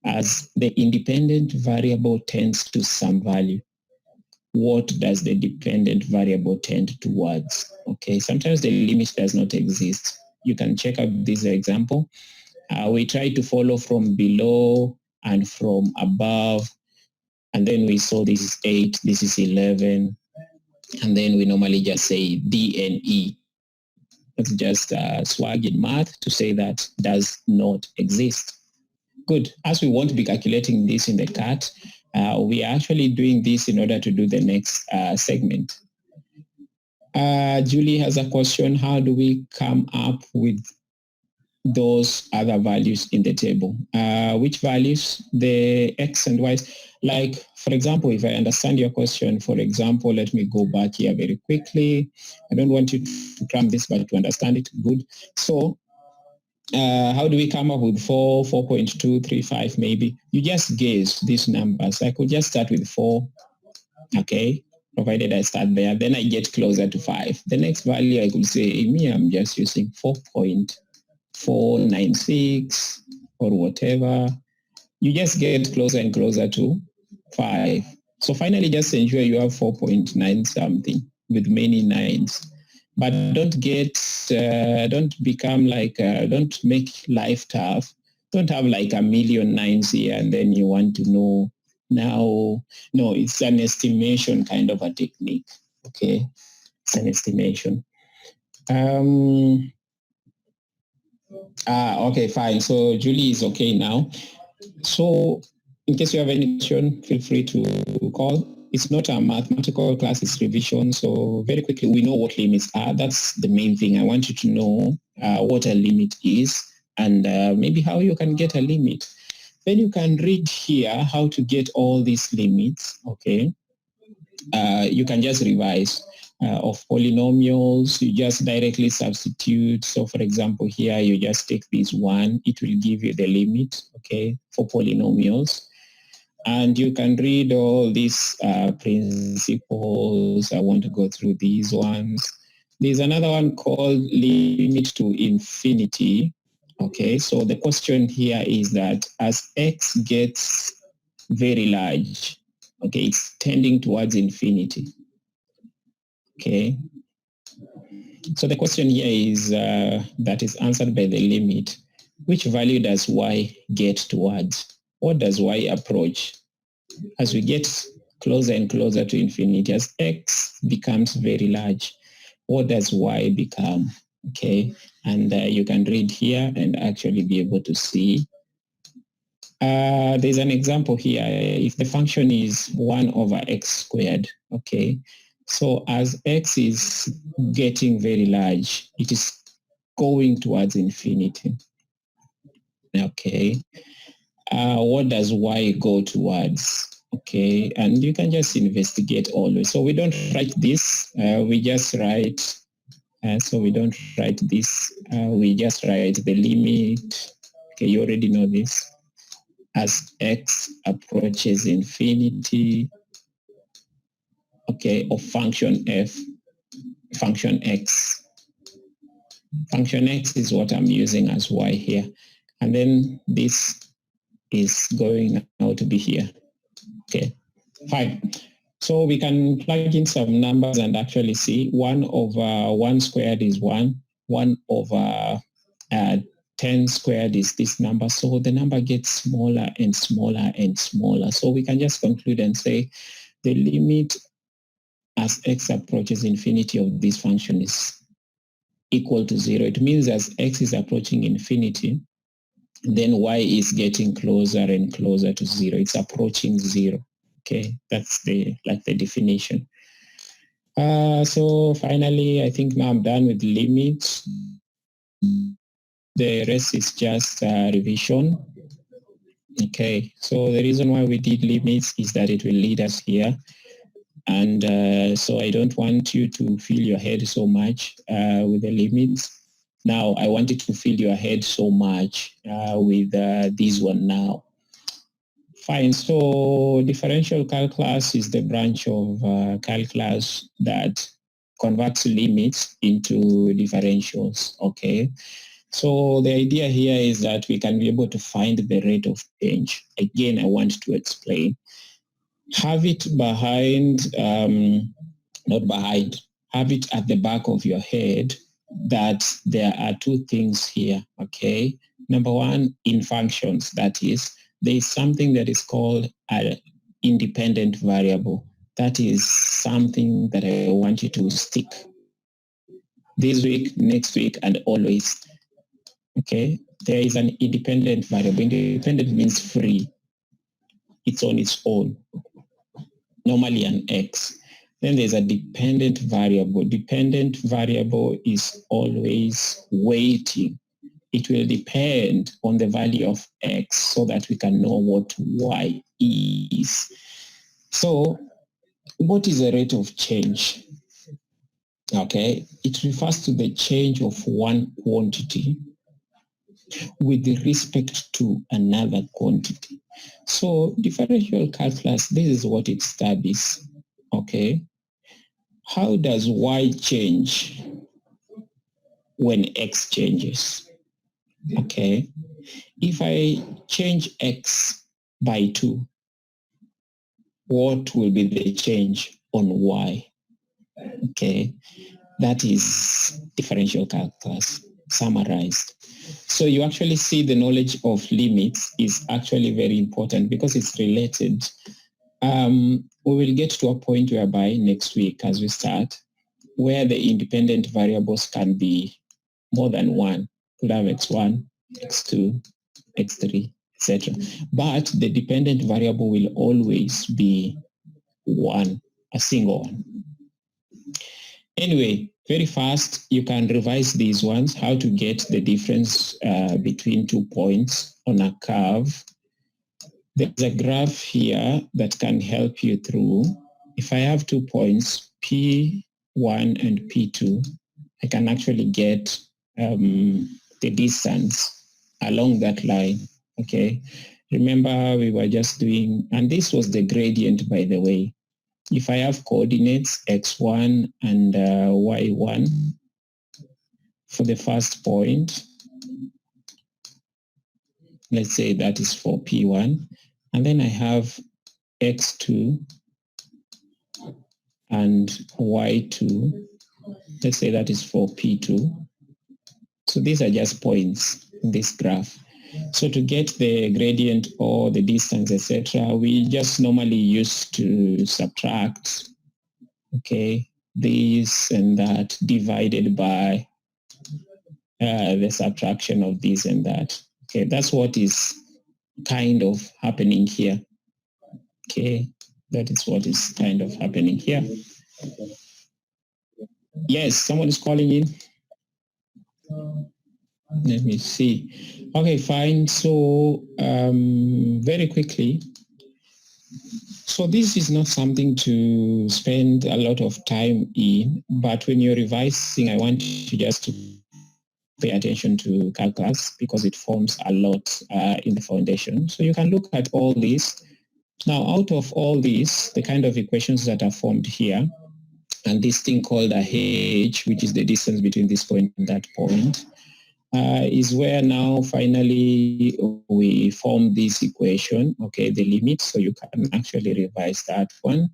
As the independent variable tends to some value, what does the dependent variable tend towards? Okay, sometimes the limit does not exist. You can check out this example. We try to follow from below and from above, and then we saw this is 8, this is 11, and then we normally just say D and E. It's just swag in math to say that does not exist. Good. As we won't be calculating this in the CAT, we are actually doing this in order to do the next segment. Julie has a question. How do we come up with those other values in the table? Which values? The X and Y. Like, for example, if I understand your question, for example, let me go back here very quickly. I don't want you to cram this, but to understand it, good. So How do we come up with 4, 4.235 maybe? You just guess these numbers. I could just start with 4, okay, provided I start there. Then I get closer to 5. The next value I could say, me, I'm just using 4.496 or whatever. You just get closer and closer to 5. So finally, just ensure you have 4.9 something with many nines. But don't become like, don't make life tough. Don't have like a million nines here and then you want to know now. No, it's an estimation kind of a technique. Okay, it's an estimation. Okay, fine. So Julie is okay now. So in case you have any question, feel free to call. It's not a mathematical class, it's revision. So very quickly, we know what limits are. That's the main thing. I want you to know what a limit is and maybe how you can get a limit. Then you can read here how to get all these limits, okay? You can just revise. Of polynomials, you just directly substitute. So for example, here you just take this one, it will give you the limit, okay, for polynomials. And you can read all these principles. I want to go through these ones. There's another one called limit to infinity. Okay, so the question here is that as x gets very large, okay, it's tending towards infinity. Okay, so the question here is that is answered by the limit. Which value does y get towards? What does y approach? As we get closer and closer to infinity, as x becomes very large, what does y become? Okay, and you can read here and actually be able to see. There's an example here. If the function is 1 over x squared, okay, so as x is getting very large, it is going towards infinity. Okay, what does y go towards? Okay, and you can just investigate always. So we don't write this, we just write, so we don't write this, we just write the limit. Okay, you already know this. As x approaches infinity, okay, of function f, function x. Function x is what I'm using as y here. And then this is going now to be here. Okay, fine. So we can plug in some numbers and actually see 1 over 1 squared is 1. 1 over 10 squared is this number. So the number gets smaller and smaller and smaller. So we can just conclude and say the limit as x approaches infinity of this function is equal to 0. It means as x is approaching infinity, then y is getting closer and closer to 0. It's approaching 0. Okay, that's the definition. So finally, I think now I'm done with limits. The rest is just revision. Okay, so the reason why we did limits is that it will lead us here. And so I don't want you to fill your head so much with the limits. Now, I want you to fill your head so much with this one now. Fine, so differential calculus is the branch of calculus that converts limits into differentials, okay? So the idea here is that we can be able to find the rate of change. Again, I want to explain. Have it behind, not behind, have it at the back of your head that there are two things here, okay? Number one, in functions, that is, there is something that is called an independent variable. That is something that I want you to stick this week, next week, and always. Okay, there is an independent variable. Independent means free. It's on its own, normally an x. Then there's a dependent variable. Dependent variable is always waiting. It will depend on the value of x so that we can know what y is. So what is the rate of change? Okay, it refers to the change of one quantity with respect to another quantity. So differential calculus, this is what it studies, okay? How does y change when x changes? Okay, if I change x by 2, what will be the change on y? Okay, that is differential calculus summarized. So you actually see the knowledge of limits is actually very important because it's related. We will get to a point whereby next week as we start, where the independent variables can be more than one. Could have x1, x2, x3, etc. But the dependent variable will always be one, a single one. Anyway, very fast, you can revise these ones, how to get the difference between 2 points on a curve. There's a graph here that can help you through. If I have 2 points, P1 and P2, I can actually get the distance along that line, okay? Remember we were just doing, and this was the gradient, by the way. If I have coordinates x1 and y1 for the first point, let's say that is for P1, and then I have x2 and y2, let's say that is for P2. So these are just points in this graph. So to get the gradient or the distance, etc., we just normally used to subtract, okay, this and that divided by the subtraction of this and that. Okay, that's what is kind of happening here. Okay, that is what is kind of happening here. Yes, someone is calling in. Let me see. Okay, fine. So very quickly, so this is not something to spend a lot of time in, but when you're revising, I want you just to pay attention to calculus because it forms a lot in the foundation. So you can look at all this. Now, out of all these, the kind of equations that are formed here, and this thing called a h, which is the distance between this point and that point, is where now finally we form this equation, okay, the limit, so you can actually revise that one.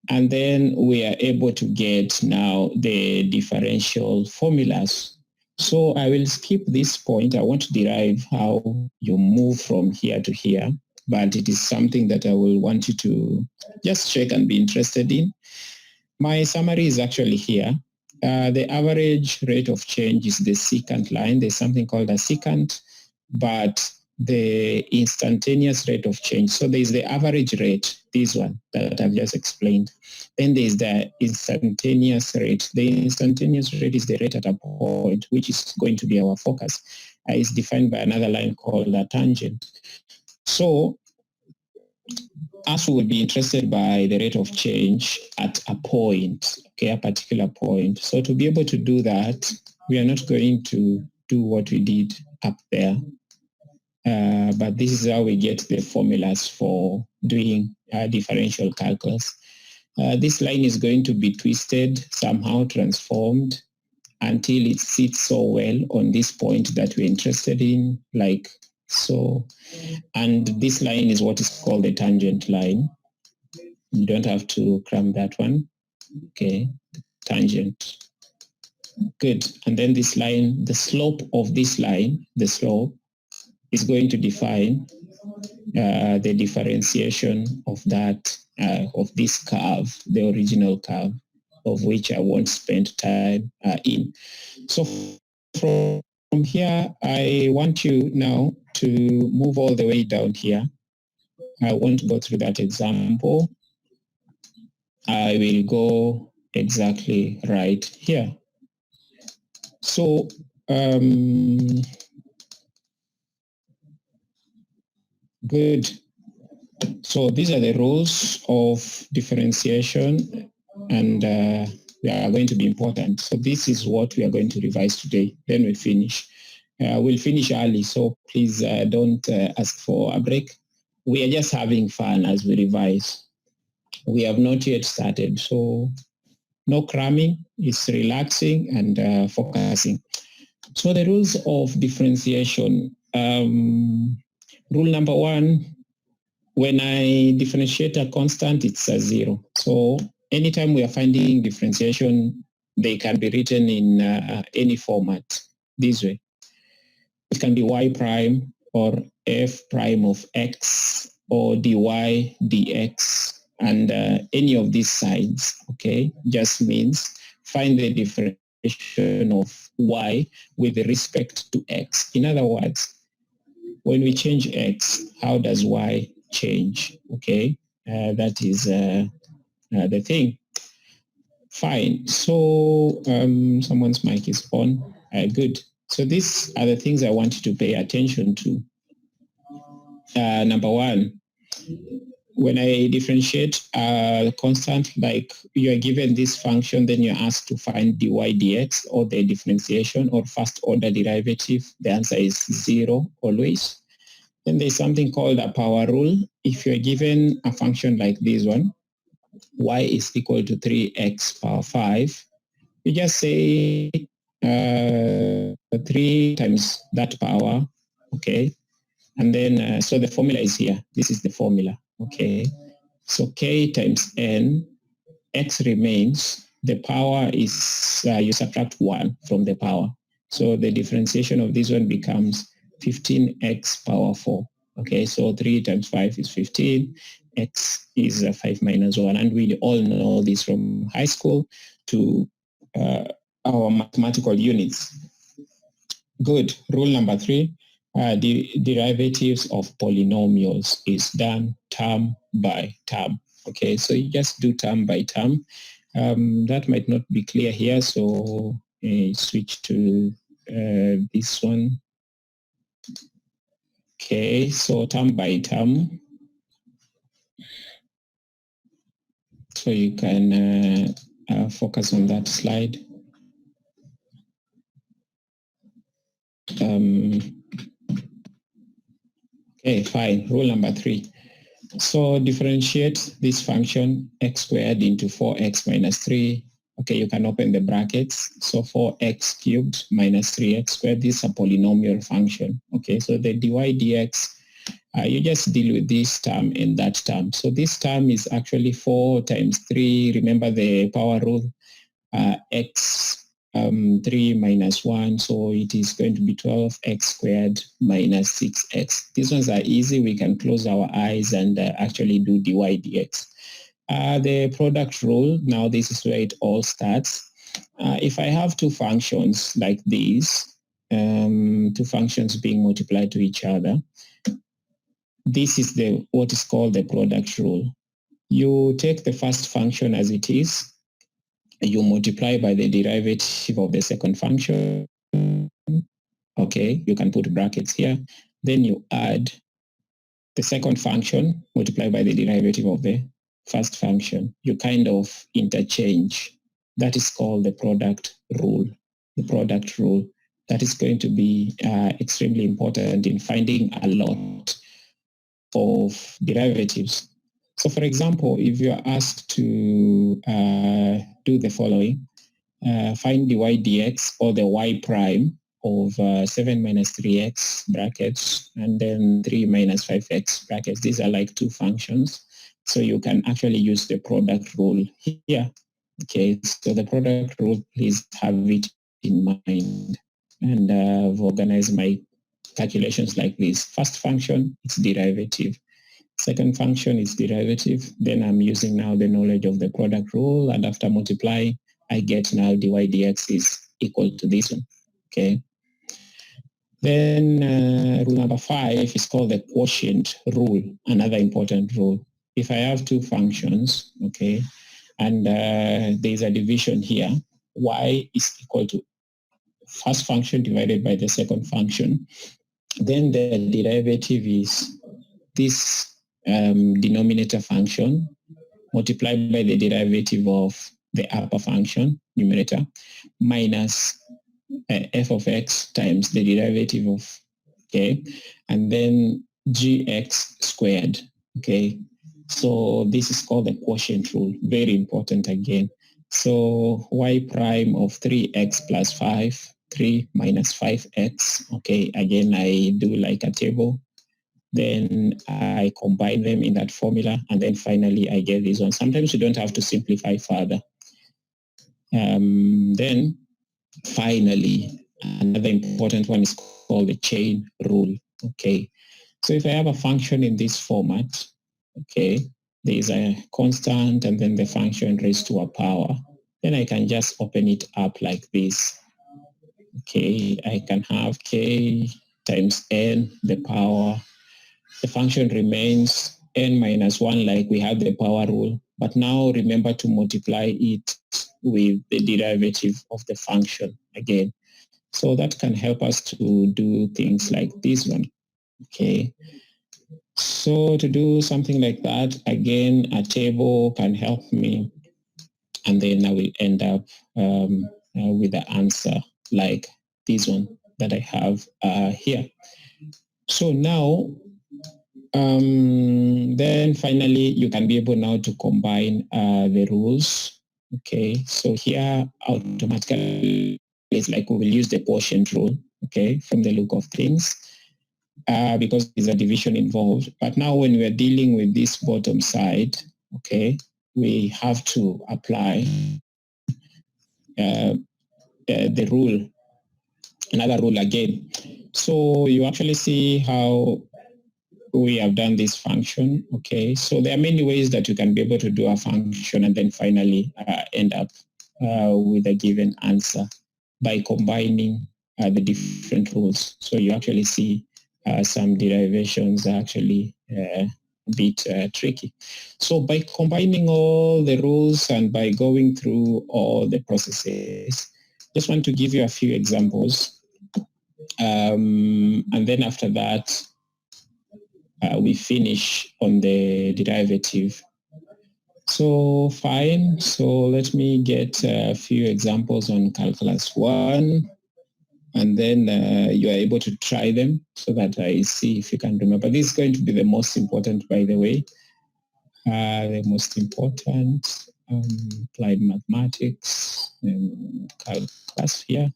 And then we are able to get now the differential formulas. So I will skip this point. I want to derive how you move from here to here, but it is something that I will want you to just check and be interested in. My summary is actually here. The average rate of change is the secant line. There's something called a secant, but the instantaneous rate of change. So there's the average rate, this one that I've just explained. Then there's the instantaneous rate. The instantaneous rate is the rate at a point, which is going to be our focus. It's defined by another line called a tangent. So us will be interested by the rate of change at a point, okay, a particular point. So to be able to do that, we are not going to do what we did up there. But this is how we get the formulas for doing differential calculus. This line is going to be twisted, somehow transformed until it sits so well on this point that we're interested in, like so. And this line is what is called the tangent line. You don't have to cram that one. Okay, tangent. Good. And then this line, the slope of this line, the slope is going to define the differentiation of that, of this curve, the original curve, of which I won't spend time in. So from here, I want you now to move all the way down here. I won't go through that example. I will go exactly right here. So good. So these are the rules of differentiation, and they are going to be important. So this is what we are going to revise today. Then we finish. We'll finish early, so please don't ask for a break. We are just having fun as we revise. We have not yet started, so no cramming. It's relaxing and focusing. So the rules of differentiation. Rule number one, when I differentiate a constant, it's a zero. So anytime we are finding differentiation, they can be written in any format this way. It can be y prime or f prime of x or dy dx, and any of these sides, okay, just means find the differentiation of y with respect to x. In other words, when we change x, how does y change? Okay, that is the thing. Fine. So someone's mic is on. Good. So these are the things I want you to pay attention to. Number one, when I differentiate a constant, like you are given this function, then you're asked to find dy dx or the differentiation or first order derivative. The answer is zero always. Then there's something called a power rule. If you're given a function like this one, y is equal to 3x power 5, you just say 3 times that power, okay? And then, so the formula is here. This is the formula, okay? So k times n, x remains. The power is, you subtract 1 from the power. So the differentiation of this one becomes 15x power 4. Okay, so 3 times 5 is 15. X is 5 minus 1. And we all know this from high school to our mathematical units. Good. Rule number 3, the derivatives of polynomials is done term by term. Okay, so you just do term by term. That might not be clear here, so switch to this one. Okay, so term by term. So you can focus on that slide. Okay, fine. Rule number 3. So differentiate this function x squared into 4x minus 3. Okay, you can open the brackets. So 4x cubed minus 3x squared, this is a polynomial function. Okay, so the dy dx, you just deal with this term and that term. So this term is actually 4 times 3. Remember the power rule, x 3 minus 1, so it is going to be 12x squared minus 6x. These ones are easy. We can close our eyes and actually do dy dx. The product rule, now this is where it all starts. If I have two functions like these, two functions being multiplied to each other, this is what is called the product rule. You take the first function as it is, you multiply by the derivative of the second function. Okay, you can put brackets here. Then you add the second function, multiply by the derivative of the first function. You kind of interchange. That is called the product rule. The product rule. That is going to be extremely important in finding a lot of derivatives. So for example, if you're asked to do the following, find dy dx or the y prime of 7 minus 3x brackets and then 3 minus 5x brackets. These are like two functions. So you can actually use the product rule here. Okay, so the product rule, please have it in mind. And I've organized my calculations like this. First function, it's derivative. Second function is derivative. Then I'm using now the knowledge of the product rule, and after multiplying, I get now dy dx is equal to this one. Okay. Then rule number 5 is called the quotient rule, another important rule. If I have two functions, okay, and there's a division here, y is equal to first function divided by the second function, then the derivative is this denominator function multiplied by the derivative of the upper function, numerator, minus f of x times the derivative of, okay, and then gx squared, okay. So this is called the quotient rule, very important again. So y prime of 3x plus 5, 3 minus 5x, okay, again I do like a table, then I combine them in that formula, and then finally I get this one. Sometimes you don't have to simplify further. Then finally, another important one is called the chain rule, okay. So if I have a function in this format, okay, there is a constant and then the function raised to a power, then I can just open it up like this. Okay, I can have k times n, the power. The function remains n minus 1 like we have the power rule, but now remember to multiply it with the derivative of the function again. So that can help us to do things like this one, okay. So to do something like that, again, a table can help me, and then I will end up with the answer like this one that I have here. So now, then finally, you can be able now to combine the rules. Okay, so here automatically it's like we will use the quotient rule, okay, from the look of things. Because there's a division involved. But now when we're dealing with this bottom side, okay, we have to apply the rule, another rule again. So you actually see how we have done this function, okay? So there are many ways that you can be able to do a function and then finally end up with a given answer by combining the different rules. So you actually see some derivations are actually a bit tricky. So by combining all the rules and by going through all the processes, just want to give you a few examples. And then after that, we finish on the derivative. So fine. So let me get a few examples on calculus 1. And then you are able to try them so that I see if you can remember. This is going to be the most important, by the way. The most important applied mathematics and calculus here.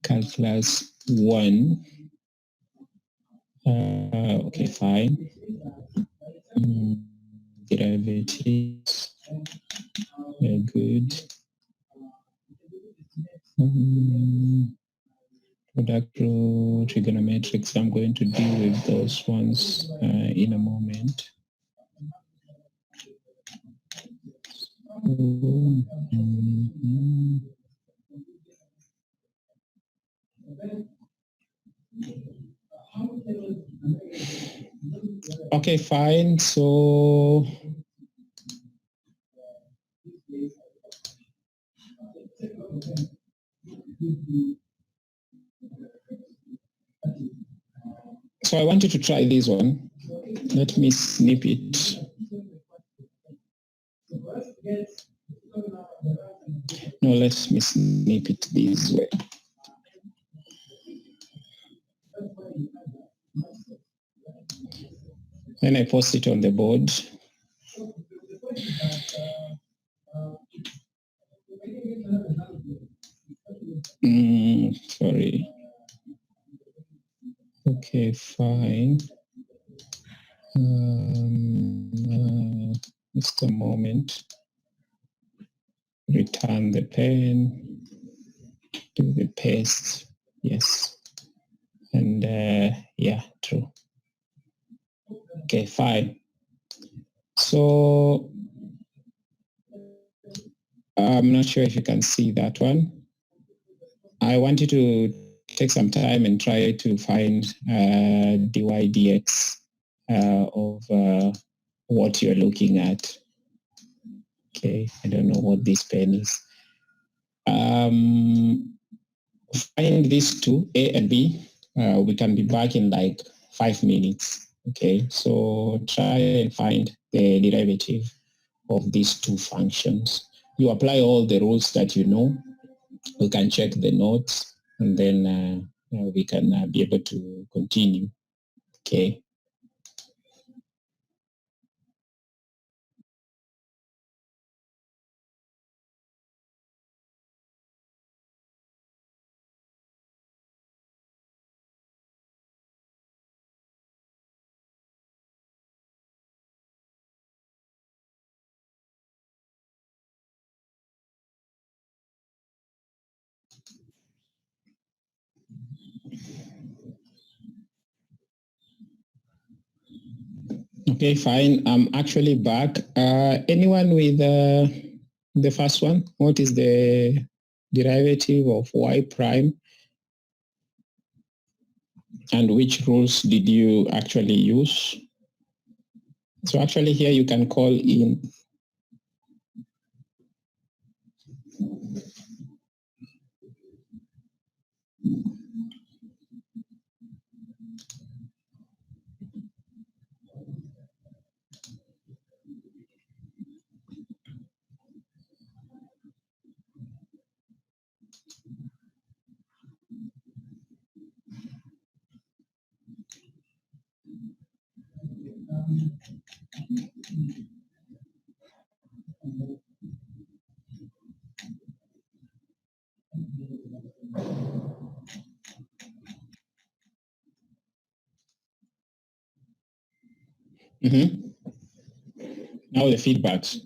Calculus 1. Okay, fine. Derivatives. Very good. Product rule, trigonometrics, I'm going to deal with those ones in a moment. Okay, fine. So I want you to try this one. Let me snip it. No, let me snip it this way. Then I post it on the board. Sorry. Okay, fine. Just a moment. Return the pen. Do the paste. Yes. And yeah, true. Okay, fine. So I'm not sure if you can see that one. I want you to take some time and try to find dy dx of what you're looking at. Okay, I don't know what this pen is. Find these two, A and B. We can be back in like 5 minutes. Okay, so try and find the derivative of these two functions. You apply all the rules that you know, we can check the notes, and then we can be able to continue. Okay. Okay, fine. I'm actually back. Anyone with the first one? What is the derivative of y prime? And which rules did you actually use? So actually here you can call in. Now the feedbacks.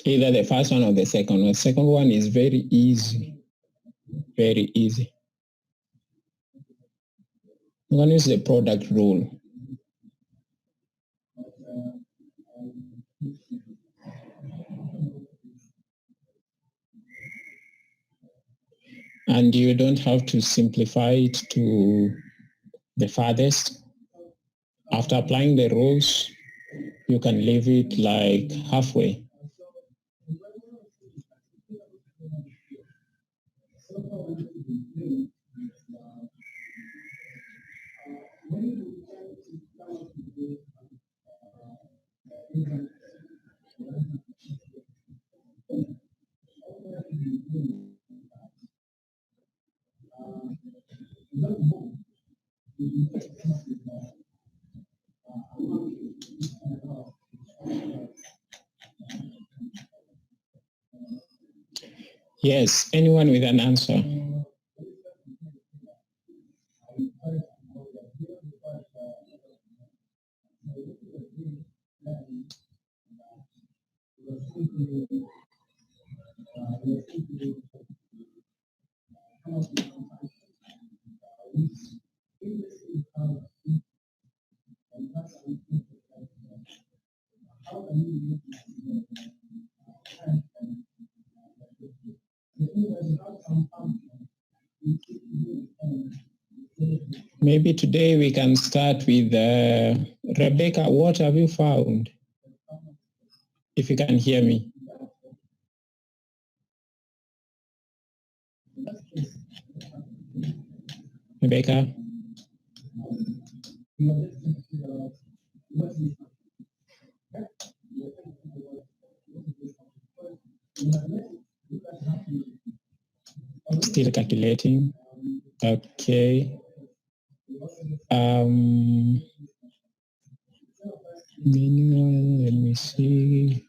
Either the first one or the second one. The second one is very easy. Very easy. One is the product rule. And you don't have to simplify it to the farthest. After applying the rules, you can leave it like halfway. Yes, anyone with an answer? Maybe today we can start with Rebecca. What have you found? If you can hear me. Rebecca? Still calculating. Okay. Meanwhile, let me see.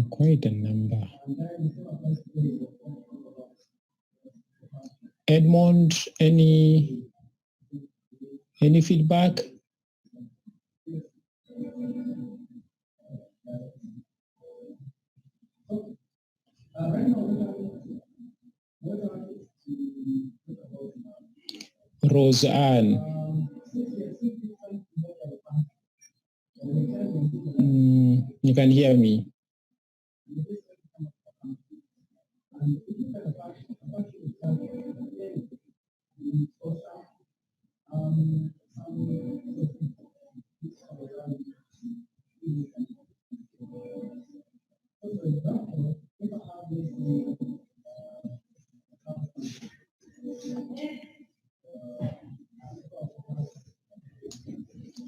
Quite a number. Edmond, any feedback? Roseanne. You can hear me.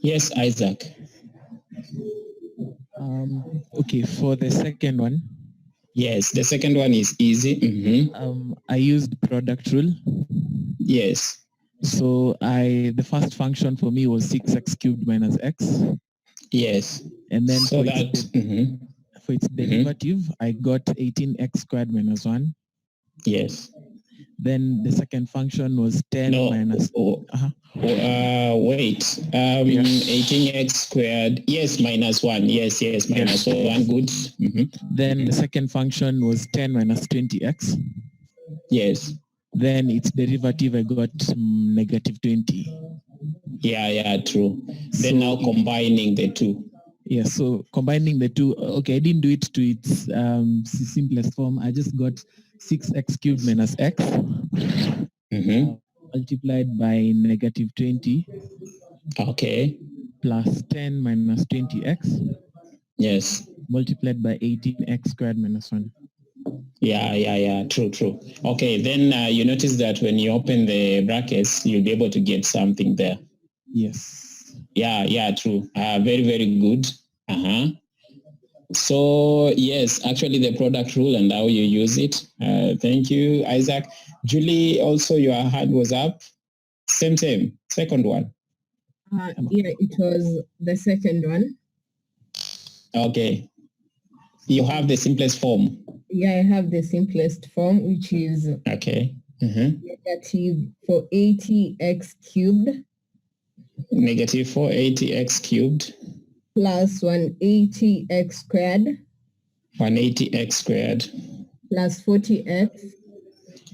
Yes, Isaac. Okay, for the second one. Yes, the second one is easy. I used product rule. Yes. So the first function for me was 6x cubed minus x. Yes. And then so for its derivative, I got 18x squared minus 1. Yes. Then the second function was 10 minus... wait. 18x squared. Yes, minus 1. Yes, minus 1. Good. Then the second function was 10 minus 20x. Yes. Then its derivative, I got negative 20. Yeah, true. Then now combining the two. Yeah, so combining the two, okay, I didn't do it to its simplest form. I just got 6x cubed minus x multiplied by negative 20. Okay. Plus 10 minus 20x. Yes. Multiplied by 18x squared minus 1. Yeah, true. Okay, then you notice that when you open the brackets, you'll be able to get something there. Yes. Yeah, true. Very, very good. So, yes, actually the product rule and how you use it. Thank you, Isaac. Julie, also your hand was up. Same. Second one. Yeah, it was the second one. Okay. You have the simplest form. Yeah, I have the simplest form, which is okay. Negative 480x cubed. Negative 480x cubed. Plus 180x squared. 180x squared. Plus 40x.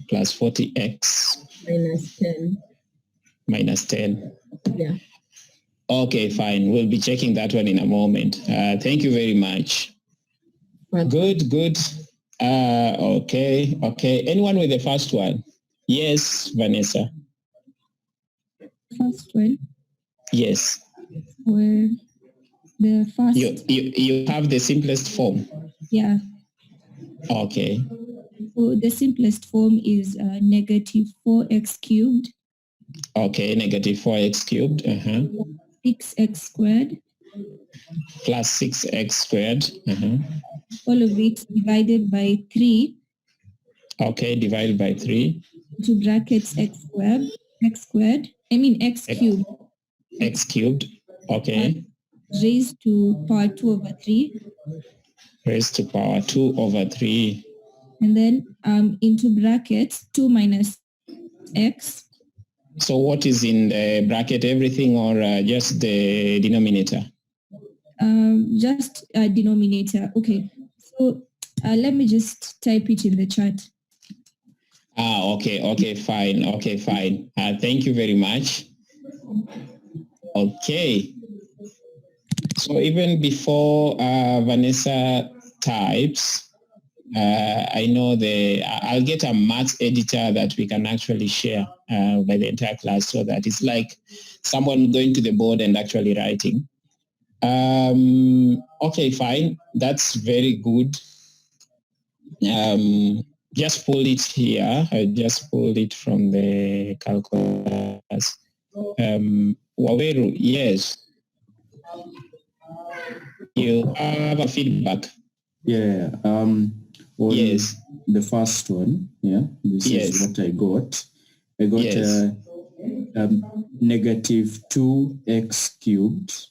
Plus 40x. Minus 10. Minus 10. Yeah. Okay, fine. We'll be checking that one in a moment. Thank you very much. Good. Okay. Anyone with the first one? Yes, Vanessa. First one? Yes. Where the first... You have the simplest form? Yeah. Okay. So the simplest form is negative 4x cubed. Okay, negative 4x cubed. 6x squared. Plus 6x squared. All of it divided by 3. Okay, divided by 3. Into brackets x cubed. X cubed. X cubed. Okay. Raised to power 2 over 3. Raised to power 2 over 3. And then into brackets 2 minus x. So what is in the bracket, everything or just the denominator? Just denominator. Okay. So let me just type it in the chat. Okay, fine. Thank you very much. Okay. So even before Vanessa types, I know I'll get a maths editor that we can actually share by the entire class, so that it's like someone going to the board and actually writing. Okay, fine. That's very good. Just pull it here. I just pulled it from the calculus. Waweru, yes. You have a feedback. Yeah. Yes. The first one. Yeah. This is what I got. I got negative 2x cubed.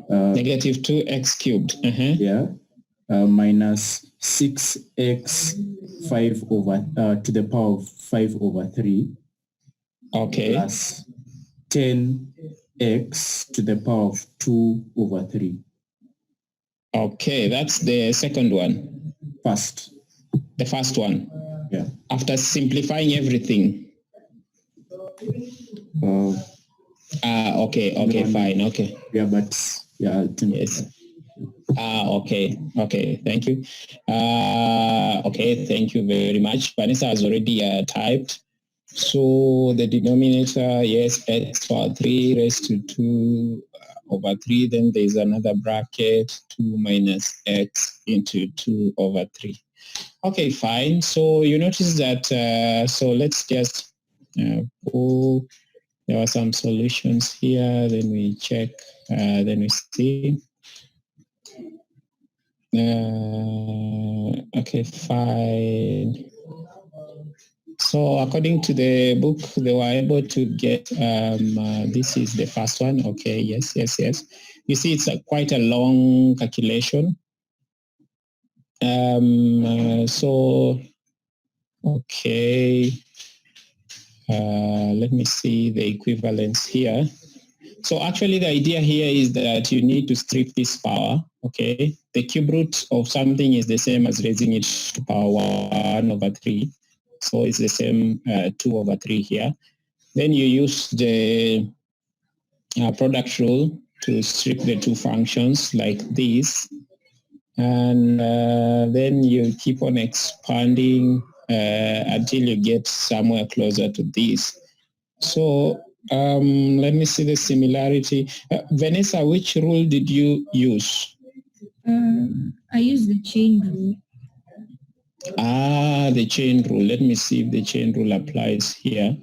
Negative 2x cubed. Yeah. Minus 6x 5 over to the power of 5 over 3. Okay. Plus 10x to the power of 2 over 3. Okay, that's the second one. First. The first one. Yeah. After simplifying everything. Okay, fine. Okay. Yeah, but yeah. Yes. Okay. Thank you. Okay, thank you very much. Vanessa has already typed. So the denominator, yes, x power 3 raised to 2 over 3. Then there's another bracket, 2 minus x into 2 over 3. Okay, fine. So you notice that, so let's just pull There are some solutions here. Then we check. Then we see. Okay, fine. So according to the book, they were able to get, this is the first one. Okay, yes. You see, it's quite a long calculation. So, okay. Let me see the equivalence here. So actually the idea here is that you need to strip this power, okay? The cube root of something is the same as raising it to power 1 over 3. So it's the same 2 over 3 here. Then you use the product rule to strip the two functions like this. And then you keep on expanding until you get somewhere closer to this. So let me see the similarity. Vanessa, which rule did you use? I use the chain rule. The chain rule. Let me see if the chain rule applies here.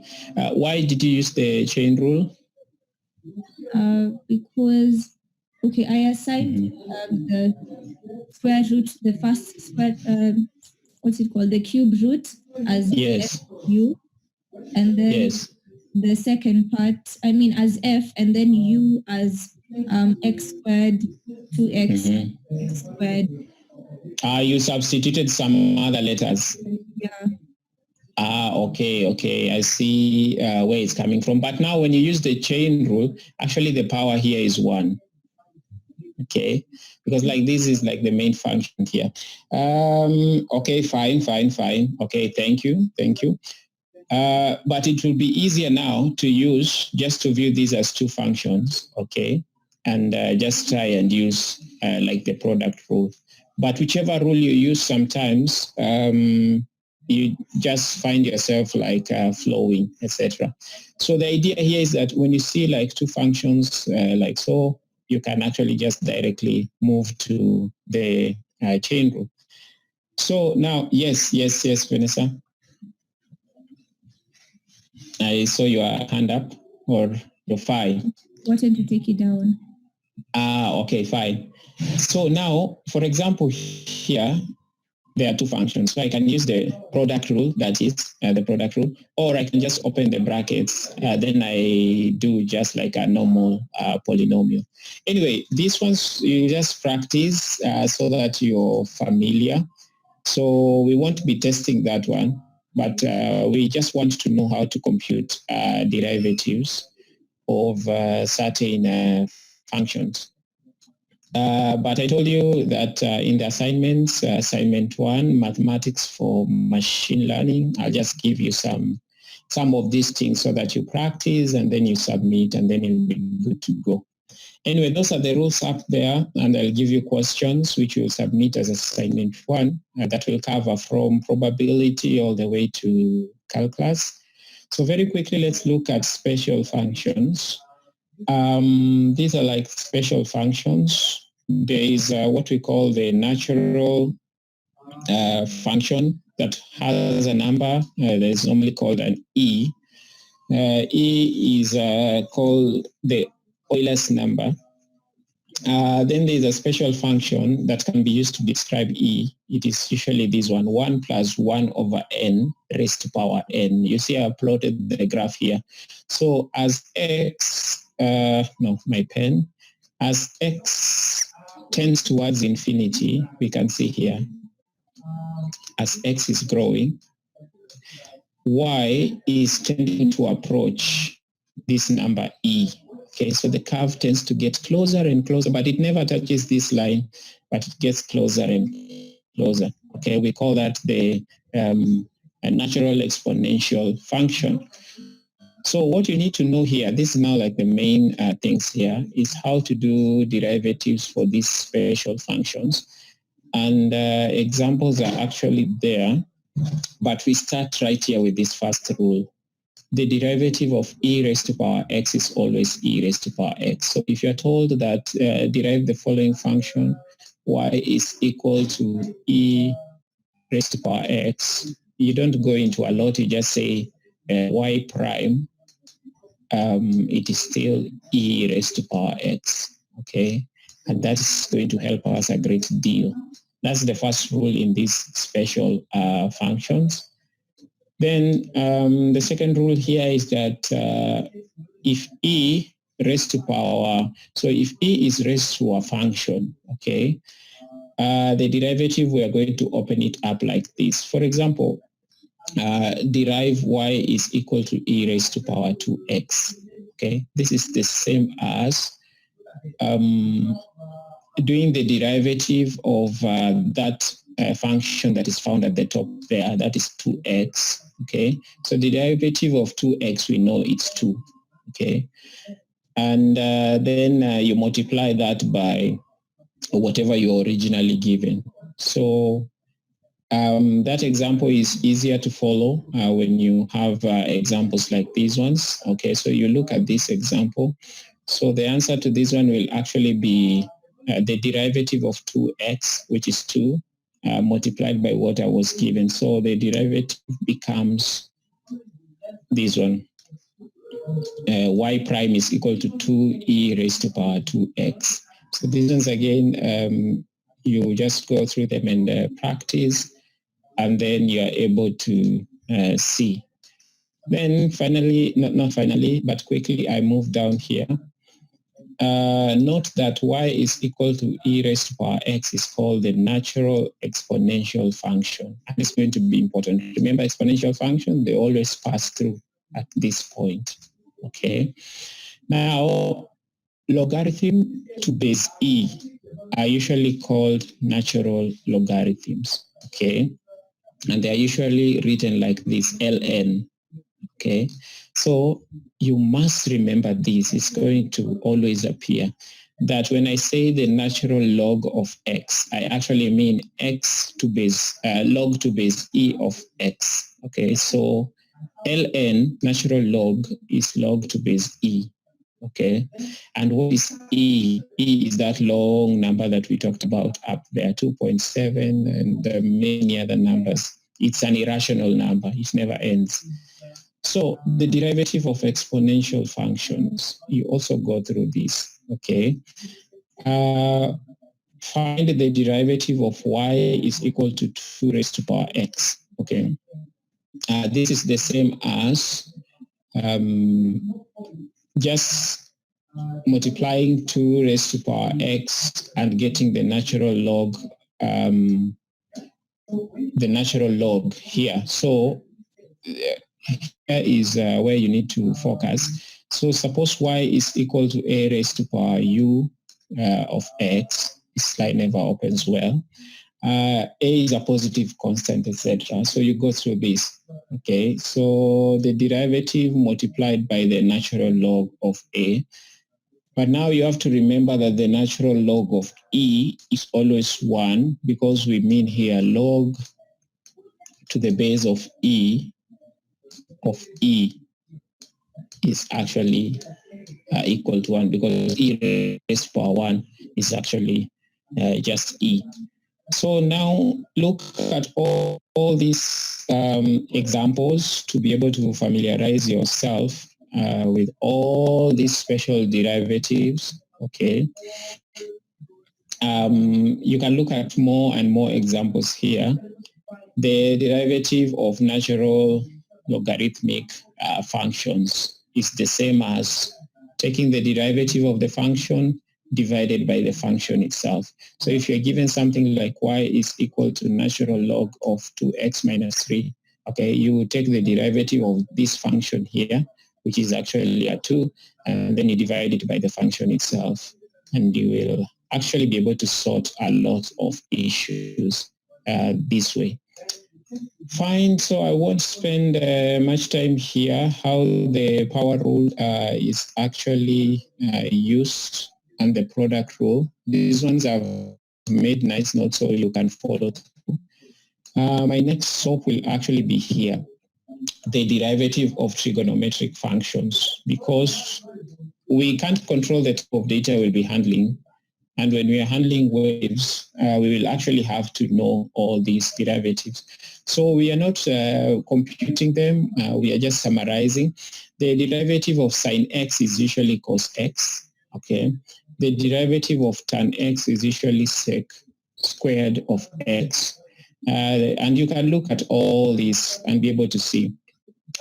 Why did you use the chain rule? Because, okay, I assigned the square root, the first square, what's it called? The cube root as Yes. u, and then Yes. the second part, I mean as f, and then u as x squared 2x x squared. You substituted some other letters. Yeah. Okay. I see where it's coming from. But now when you use the chain rule, actually the power here is 1. Okay, because like this is like the main function here. Okay, fine. Okay, thank you. But it will be easier now to use just to view these as two functions, okay? And just try and use like the product rule. But whichever rule you use, sometimes you just find yourself like flowing, etc. So the idea here is that when you see like two functions like so, you can actually just directly move to the chain rule. So now, yes, Vanessa. I saw your hand up, or you're fine. Wanted to take it down. Okay, fine. So now, for example, here, there are two functions. So I can use the product rule, that is the product rule, or I can just open the brackets. Then I do just like a normal polynomial. Anyway, these ones you just practice so that you're familiar. So we won't be testing that one, but we just want to know how to compute derivatives of certain functions. But I told you that in the assignments, assignment 1, mathematics for machine learning, I'll just give you some of these things so that you practice and then you submit and then you'll be good to go. Anyway, those are the rules up there, and I'll give you questions which you'll submit as assignment 1 that will cover from probability all the way to calculus. So very quickly, let's look at special functions. These are like special functions. There is what we call the natural function that has a number that is normally called an E. E is called the Euler's number. Then there's a special function that can be used to describe E. It is usually this one, 1 plus 1 over n raised to power n. You see I plotted the graph here. So as x, my pen, as x tends towards infinity, we can see here, as x is growing, y is tending to approach this number E. Okay, so the curve tends to get closer and closer, but it never touches this line, but it gets closer and closer. Okay, we call that the natural exponential function. So what you need to know here, this is now like the main things here, is how to do derivatives for these special functions. And examples are actually there, but we start right here with this first rule. The derivative of e raised to power x is always e raised to power x. So if you're told that derive the following function, y is equal to e raised to power x, you don't go into a lot, you just say y prime it is still e raised to power x, okay? And that's going to help us a great deal. That's the first rule in these special functions. Then the second rule here is that if e raised to power, so if e is raised to a function, okay, the derivative, we are going to open it up like this. For example, derive y is equal to e raised to power 2x. Okay, this is the same as doing the derivative of that function that is found at the top there, that is 2x. Okay, so the derivative of 2x, we know it's 2. Okay, and then you multiply that by whatever you originally given. So that example is easier to follow when you have examples like these ones. Okay, so you look at this example. So the answer to this one will actually be the derivative of 2x, which is 2, multiplied by what I was given. So the derivative becomes this one. Y prime is equal to 2e raised to power 2x. So these ones again, you just go through them and practice, and then you are able to see. Then finally, not finally, but quickly, I move down here. Note that y is equal to e raised to power x is called the natural exponential function. And it's going to be important. Remember, exponential function, they always pass through at this point. Okay. Now, logarithm to base e are usually called natural logarithms. Okay. And they are usually written like this, ln. Okay. So you must remember this. It's going to always appear that when I say the natural log of x, I actually mean x to base, log to base e of x. Okay. So ln, natural log, is log to base e. Okay. And what is e? E is that long number that we talked about up there, 2.7 and many other numbers. It's an irrational number. It never ends. So the derivative of exponential functions, you also go through this. Okay. Find the derivative of y is equal to 2 raised to power x. Okay. This is the same as just multiplying 2 raised to power x and getting the natural log here. So here is where you need to focus. So suppose y is equal to a raised to power u of x. This slide never opens well. A is a positive constant, etc. So you go through this. Okay, so the derivative multiplied by the natural log of a. But now you have to remember that the natural log of e is always 1 because we mean here log to the base of e is actually equal to 1 because e raised to power 1 is actually just e. So now look at all these examples to be able to familiarize yourself with all these special derivatives. Okay. You can look at more and more examples here. The derivative of natural logarithmic functions is the same as taking the derivative of the function divided by the function itself. So if you're given something like y is equal to natural log of 2x minus 3, okay, you will take the derivative of this function here, which is actually a 2, and then you divide it by the function itself, and you will actually be able to sort a lot of issues this way. Fine, so I won't spend much time here how the power rule is actually used and the product rule. These ones I've made nice notes so you can follow through. My next stop will actually be here, the derivative of trigonometric functions, because we can't control the type of data we'll be handling, And when we are handling waves, we will actually have to know all these derivatives. So we are not computing them. We are just summarizing. The derivative of sine x is usually cos x. Okay. The derivative of tan x is usually sec squared of x. And you can look at all this and be able to see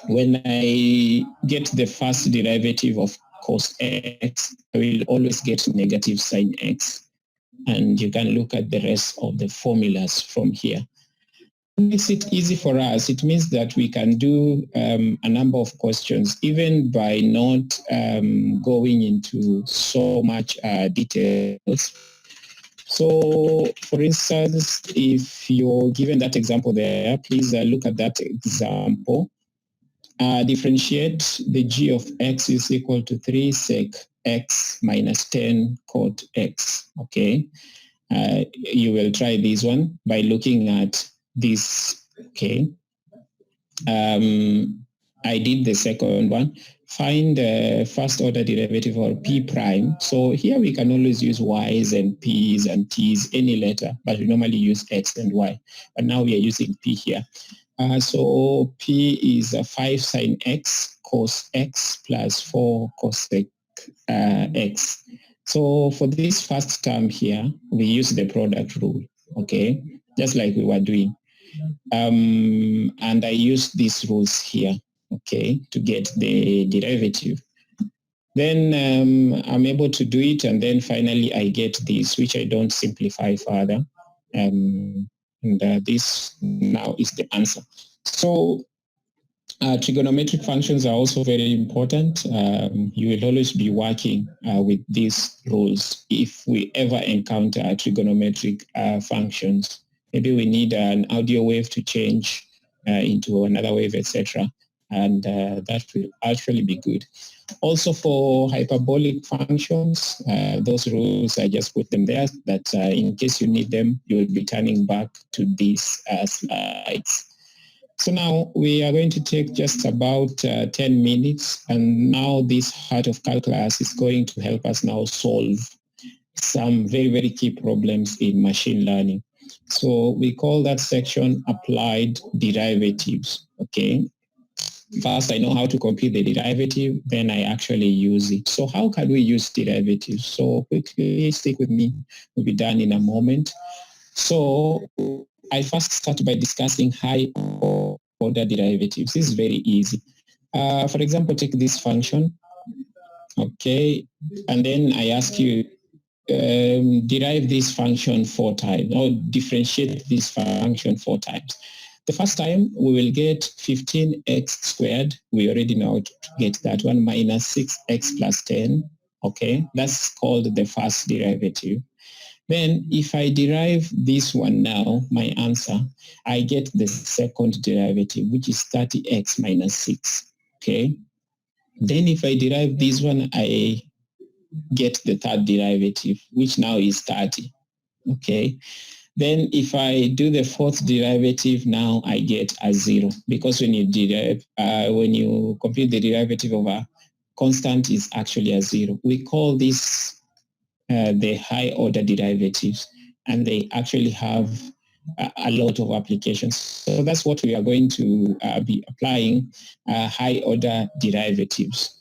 when I get the first derivative of cos x, I will always get negative sine x. And you can look at the rest of the formulas from here. It makes it easy for us. It means that we can do a number of questions, even by not going into so much details. So, for instance, if you're given that example there, please look at that example. Differentiate the g of x is equal to 3 sec x minus 10 cot x. Okay. You will try this one by looking at this. Okay. I did the second one. Find the first order derivative or p prime. So here we can always use y's and p's and t's, any letter, but we normally use x and y. But now we are using p here. So p is 5 sine x cos x plus 4 cosec x. So for this first term here, we use the product rule, okay, just like we were doing. And I use these rules here, okay, to get the derivative. Then I'm able to do it, and then finally I get this, which I don't simplify further. This now is the answer. So trigonometric functions are also very important. You will always be working with these rules if we ever encounter trigonometric functions. Maybe we need an audio wave to change into another wave, etc. And that will actually be good. Also for hyperbolic functions, those rules, I just put them there, that in case you need them, you will be turning back to these slides. So now we are going to take just about 10 minutes, and now this Heart of Calculus is going to help us now solve some very, very key problems in machine learning. So we call that section Applied Derivatives, okay? First, I know how to compute the derivative, then I actually use it. So how can we use derivatives? So quickly, stick with me. We'll be done in a moment. So I first start by discussing high order derivatives. This is very easy. For example, take this function, okay, and then I ask you, derive this function 4 times, or differentiate this function 4 times. The first time we will get 15x squared. We already know how to get that one, minus 6x plus 10. Okay, that's called the first derivative. Then if I derive this one now, my answer, I get the second derivative, which is 30x minus 6. Okay. Then if I derive this one, I get the third derivative, which now is 30. Okay. Then if I do the fourth derivative, now I get a 0, because when you derive, when you compute the derivative of a constant, is actually a 0. We call this the high order derivatives, and they actually have a lot of applications. So that's what we are going to be applying, high order derivatives.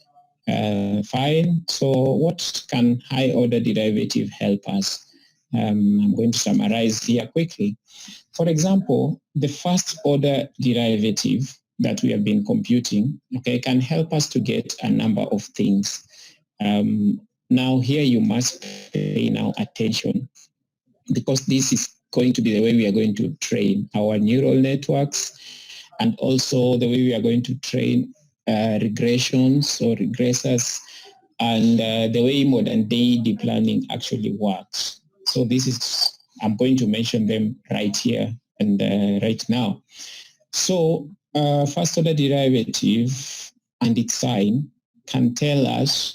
Fine. So what can high order derivative help us? I'm going to summarize here quickly. For example, the first order derivative that we have been computing, okay, can help us to get a number of things. Now here you must pay now attention, because this is going to be the way we are going to train our neural networks, and also the way we are going to train regressions or regressors, and the way modern day deep learning actually works. So this is, I'm going to mention them right here and right now. So first order derivative and its sign can tell us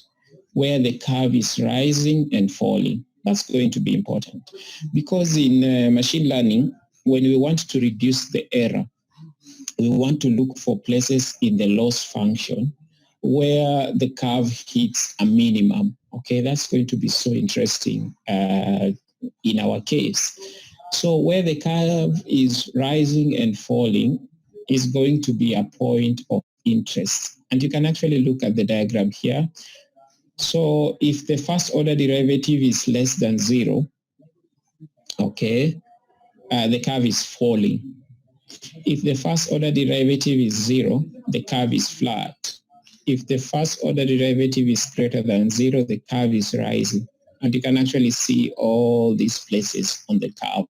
where the curve is rising and falling. That's going to be important, because in machine learning, when we want to reduce the error, we want to look for places in the loss function where the curve hits a minimum, Okay, that's going to be so interesting in our case. So where the curve is rising and falling is going to be a point of interest. And you can actually look at the diagram here. So if the first order derivative is less than 0, okay, the curve is falling. If the first order derivative is 0, the curve is flat. If the first order derivative is greater than 0, the curve is rising. And you can actually see all these places on the curve.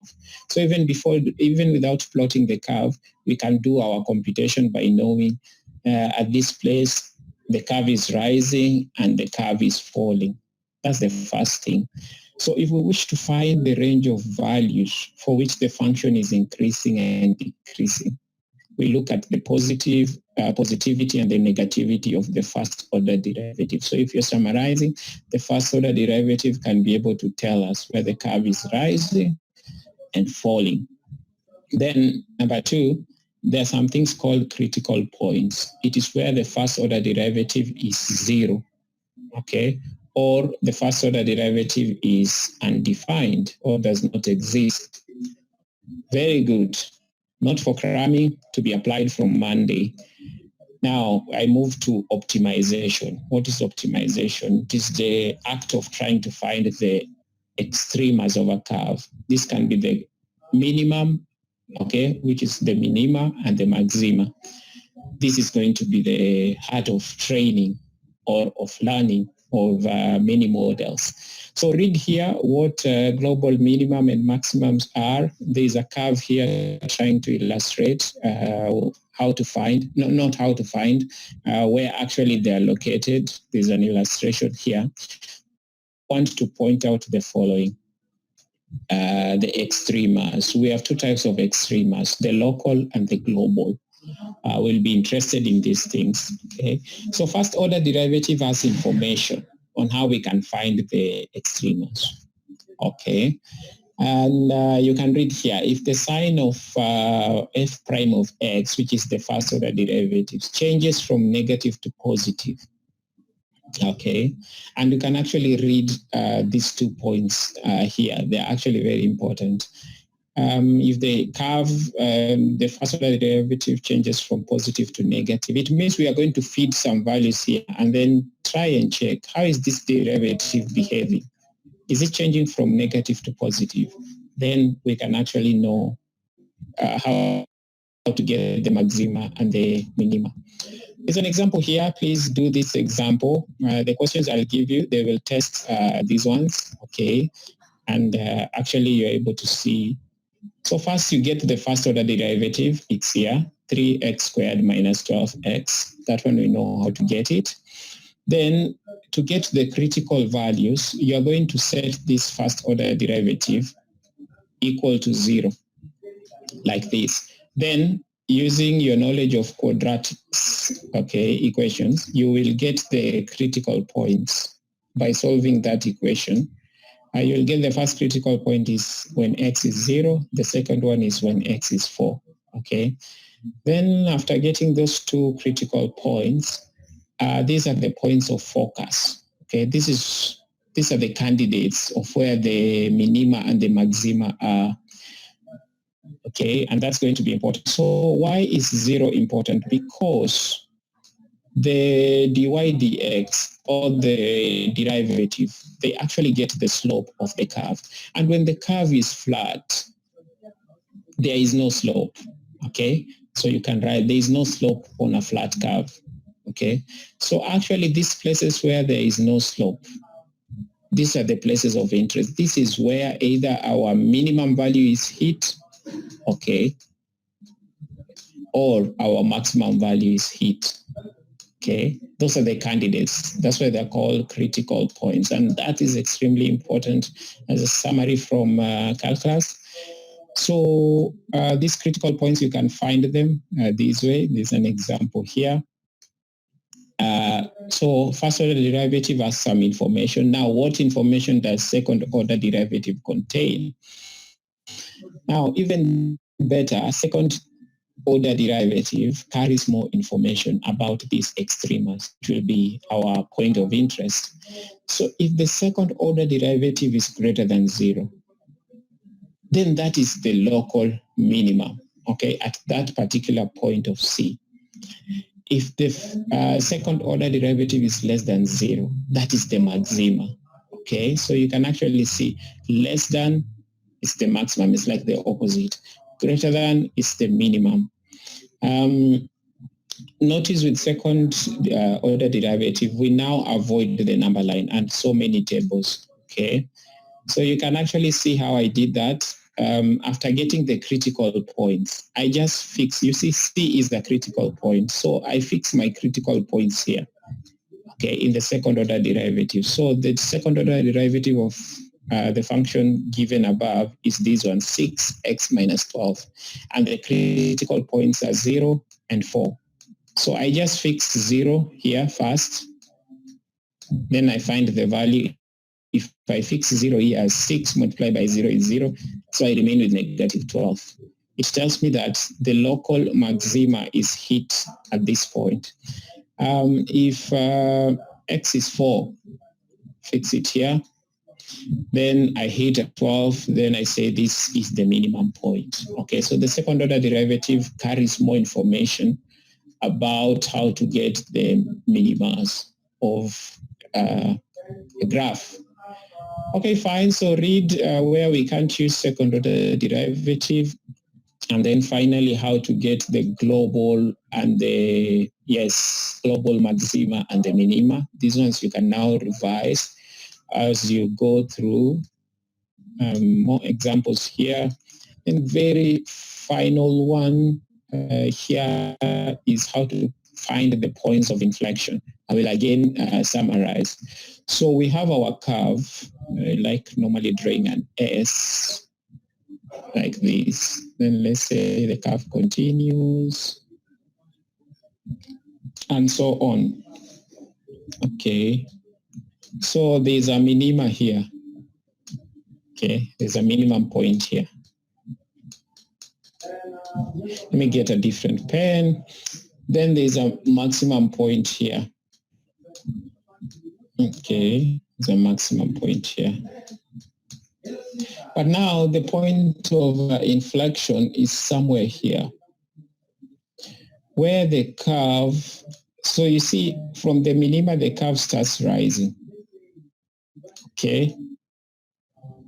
So even without plotting the curve, we can do our computation by knowing at this place, the curve is rising and the curve is falling. That's the first thing. So if we wish to find the range of values for which the function is increasing and decreasing, we look at the positivity and the negativity of the first order derivative. So if you're summarizing, the first order derivative can be able to tell us where the curve is rising and falling. Then number 2, there are some things called critical points. It is where the first order derivative is 0, okay? Or the first order derivative is undefined or does not exist. Very good. Not for cramming, to be applied from Monday. Now I move to optimization. What is optimization? It is the act of trying to find the extremas of a curve. This can be the minimum, okay, which is the minima and the maxima. This is going to be the heart of training or of learning of many models. So read here what global minimum and maximums are. There's a curve here trying to illustrate how to find, not how to find, where actually they are located. There's an illustration here. I want to point out the following. The extremas. We have 2 types of extremas, the local and the global. We'll be interested in these things. Okay. So first order derivative has information on how we can find the extremas. Okay. And you can read here, if the sign of f prime of x, which is the first order derivative, changes from negative to positive. Okay. And you can actually read these 2 points here. They're actually very important. If the curve, the first order derivative changes from positive to negative, it means we are going to feed some values here and then try and check how is this derivative behaving. Is it changing from negative to positive? Then we can actually know how to get the maxima and the minima. There's an example here. Please do this example. The questions I'll give you, they will test these ones, okay? And actually you're able to see. So first you get the first order derivative, it's here, 3x squared minus 12x. That one we know how to get it. Then to get the critical values, you're going to set this first order derivative equal to 0, like this. Then using your knowledge of quadratics, okay, equations, you will get the critical points by solving that equation. You'll get the first critical point is when x is 0. The second one is when x is 4. Okay. Then after getting those 2 critical points, these are the points of focus. Okay. These are the candidates of where the minima and the maxima are. Okay. And that's going to be important. So why is 0 important? Because the dy dx or the derivative, they actually get the slope of the curve. And when the curve is flat, there is no slope, okay? So you can write, there is no slope on a flat curve, okay? So actually these places where there is no slope, these are the places of interest. This is where either our minimum value is hit, okay, or our maximum value is hit. Okay, those are the candidates. That's why they're called critical points. And that is extremely important as a summary from calculus. So these critical points, you can find them this way. There's an example here. So first order derivative has some information. Now, what information does second order derivative contain? Now, even better, second order derivative carries more information about these extremas. It will be our point of interest. So if the second order derivative is greater than 0, then that is the local minimum, okay, at that particular point of C. If the second order derivative is less than 0, that is the maxima, okay? So you can actually see less than is the maximum, it's like the opposite. Greater than is the minimum. Notice with second order derivative, we now avoid the number line and so many tables, okay? So you can actually see how I did that. After getting the critical points, I just fix, you see C is the critical point. So I fix my critical points here, okay, in the second order derivative. So the second order derivative of the function given above is this one, 6x minus 12. And the critical points are 0 and 4. So I just fix 0 here first. Then I find the value. If I fix 0 here as 6 multiplied by 0 is 0, so I remain with negative 12. It tells me that the local maxima is hit at this point. If x is 4, fix it here. Then I hit at 12, then I say this is the minimum point. Okay, so the second order derivative carries more information about how to get the minimas of a graph. Okay, fine. So read where we can't use second order derivative, and then finally how to get the global and the, global maxima and the minima. These ones you can now revise as you go through more examples here. And very final one here is how to find the points of inflection. I will again summarize. So we have our curve, like normally drawing an S, like this. Then let's say the curve continues, and so on. Okay, so there's a minima here. Okay, there's a minimum point here. Let me get a different pen. Then there's a maximum point here. Okay, there's a maximum point here. But now the point of inflection is somewhere here, where the curve, so you see from the minima, the curve starts rising. Okay.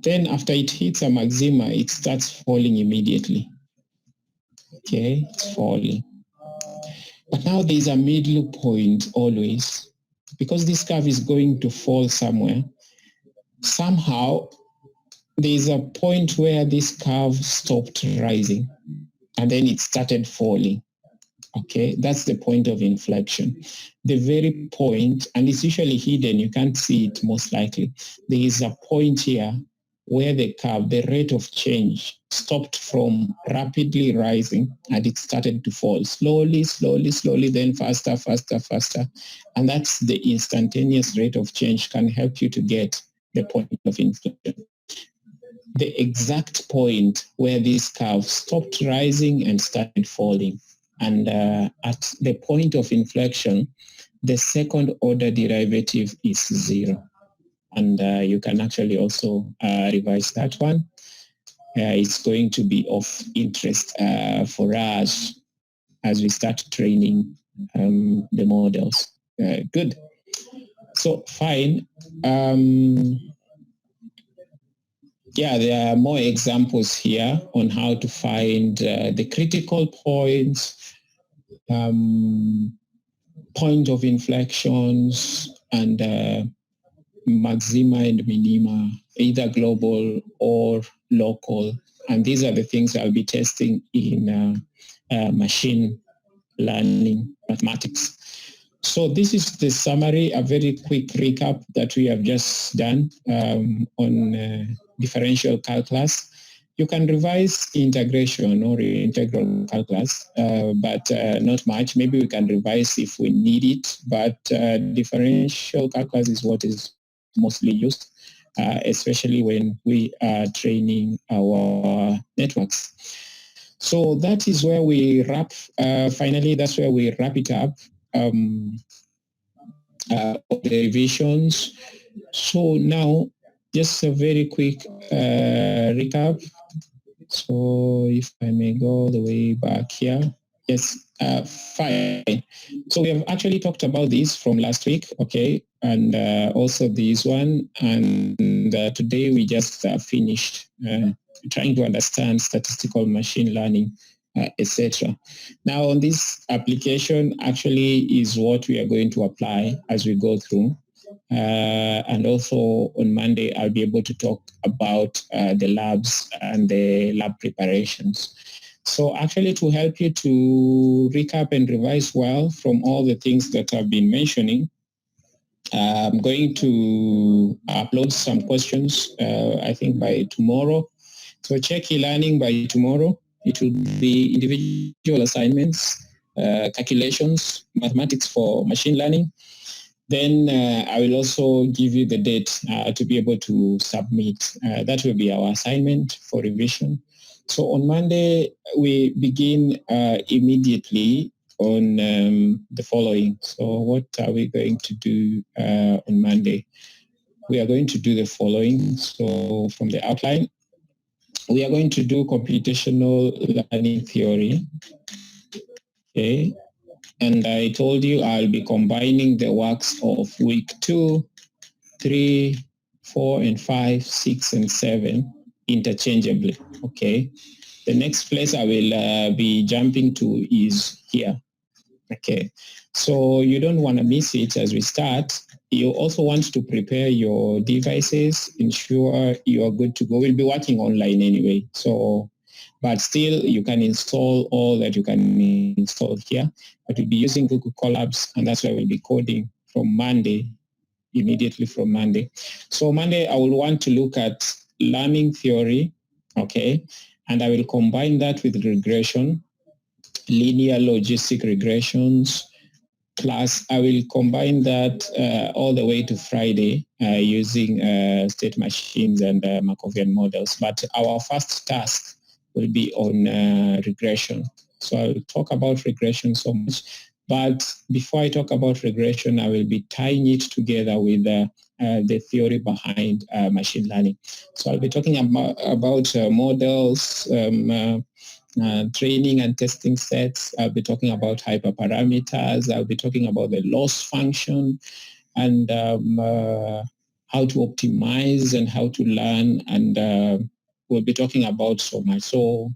Then after it hits a maxima, it starts falling immediately. Okay, it's falling. But now there's a middle point always, because this curve is going to fall somewhere. Somehow there's a point where this curve stopped rising and then it started falling. Okay, that's the point of inflection. The very point, and it's usually hidden, you can't see it most likely. There is a point here where the curve, the rate of change, stopped from rapidly rising and it started to fall slowly, slowly, slowly, then faster, faster, faster. And that's the instantaneous rate of change can help you to get the point of inflection. The exact point where this curve stopped rising and started falling. And at the point of inflection, the second order derivative is 0. And you can actually also revise that one. It's going to be of interest for us as we start training the models. Good. So fine. There are more examples here on how to find the critical points, point of inflections, and maxima and minima, either global or local. And these are the things I'll be testing in machine learning mathematics. So this is the summary, a very quick recap that we have just done on differential calculus. You can revise integration or integral calculus, but not much. Maybe we can revise if we need it, but differential calculus is what is mostly used, especially when we are training our networks. So that is where we wrap. Finally, that's where we wrap it up. The revisions. So now, just a very quick recap. So if I may go all the way back here. Yes, fine. So we have actually talked about this from last week, okay, and also this one. And today we just finished trying to understand statistical machine learning, etc. Now on this application actually is what we are going to apply as we go through. And also on Monday, I'll be able to talk about the labs and the lab preparations. So actually to help you to recap and revise well from all the things that I've been mentioning, I'm going to upload some questions, I think by tomorrow. So check e-learning by tomorrow. It will be individual assignments, calculations, mathematics for machine learning. Then I will also give you the date to be able to submit. That will be our assignment for revision. So on Monday, we begin immediately on the following. So what are we going to do on Monday? We are going to do the following. So from the outline, we are going to do computational learning theory. Okay. And I told you I'll be combining the works of week 2, 3, 4, and 5, 6, and 7 interchangeably. Okay. The next place I will be jumping to is here. Okay. So you don't want to miss it as we start. You also want to prepare your devices, ensure you are good to go. We'll be working online anyway. So, but still you can install all that you can install here. But we'll be using Google Colabs, and that's why we'll be coding from Monday, immediately from Monday. So Monday, I will want to look at learning theory, okay? And I will combine that with regression, linear logistic regressions, plus I will combine that all the way to Friday using state machines and Markovian models. But our first task will be on regression. So I'll talk about regression so much. But before I talk about regression, I will be tying it together with the theory behind machine learning. So I'll be talking about models, training and testing sets. I'll be talking about hyperparameters. I'll be talking about the loss function and how to optimize and how to learn. And we'll be talking about so much. So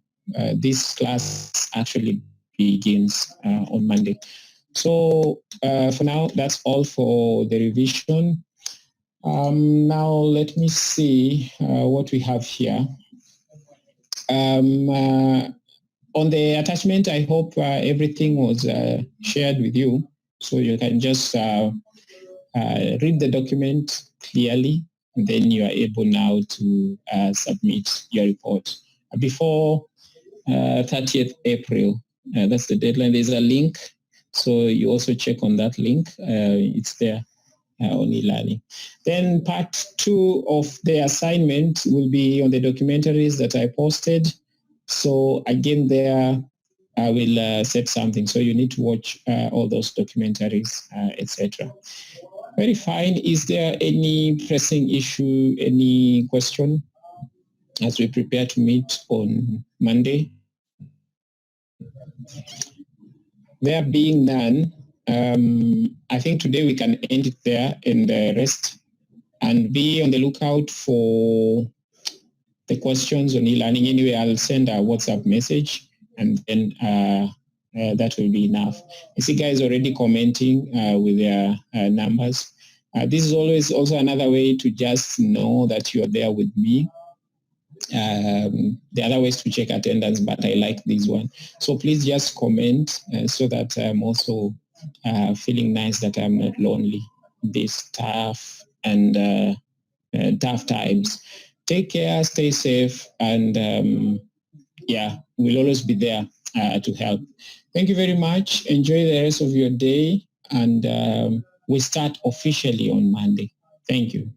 this class actually begins on Monday. So for now, that's all for the revision. Now let me see what we have here. On the attachment, I hope everything was shared with you, so you can just read the document clearly, and then you are able now to submit your report before 30th April. That's the deadline. There's a link, so you also check on that link. It's there on e-learning. Then part 2 of the assignment will be on the documentaries that I posted. So again, there I will set something. So you need to watch all those documentaries, etc. Very fine. Is there any pressing issue, any question as we prepare to meet on Monday? There being none, I think today we can end it there and rest and be on the lookout for the questions on e-learning. Anyway, I'll send a WhatsApp message and then that will be enough. I see guys already commenting with their numbers. This is always also another way to just know that you're there with me. The other ways to check attendance, but I like this one. So please just comment so that I'm also feeling nice that I'm not lonely. This tough and tough times. Take care, stay safe, and yeah, we'll always be there to help. Thank you very much. Enjoy the rest of your day, and we start officially on Monday. Thank you.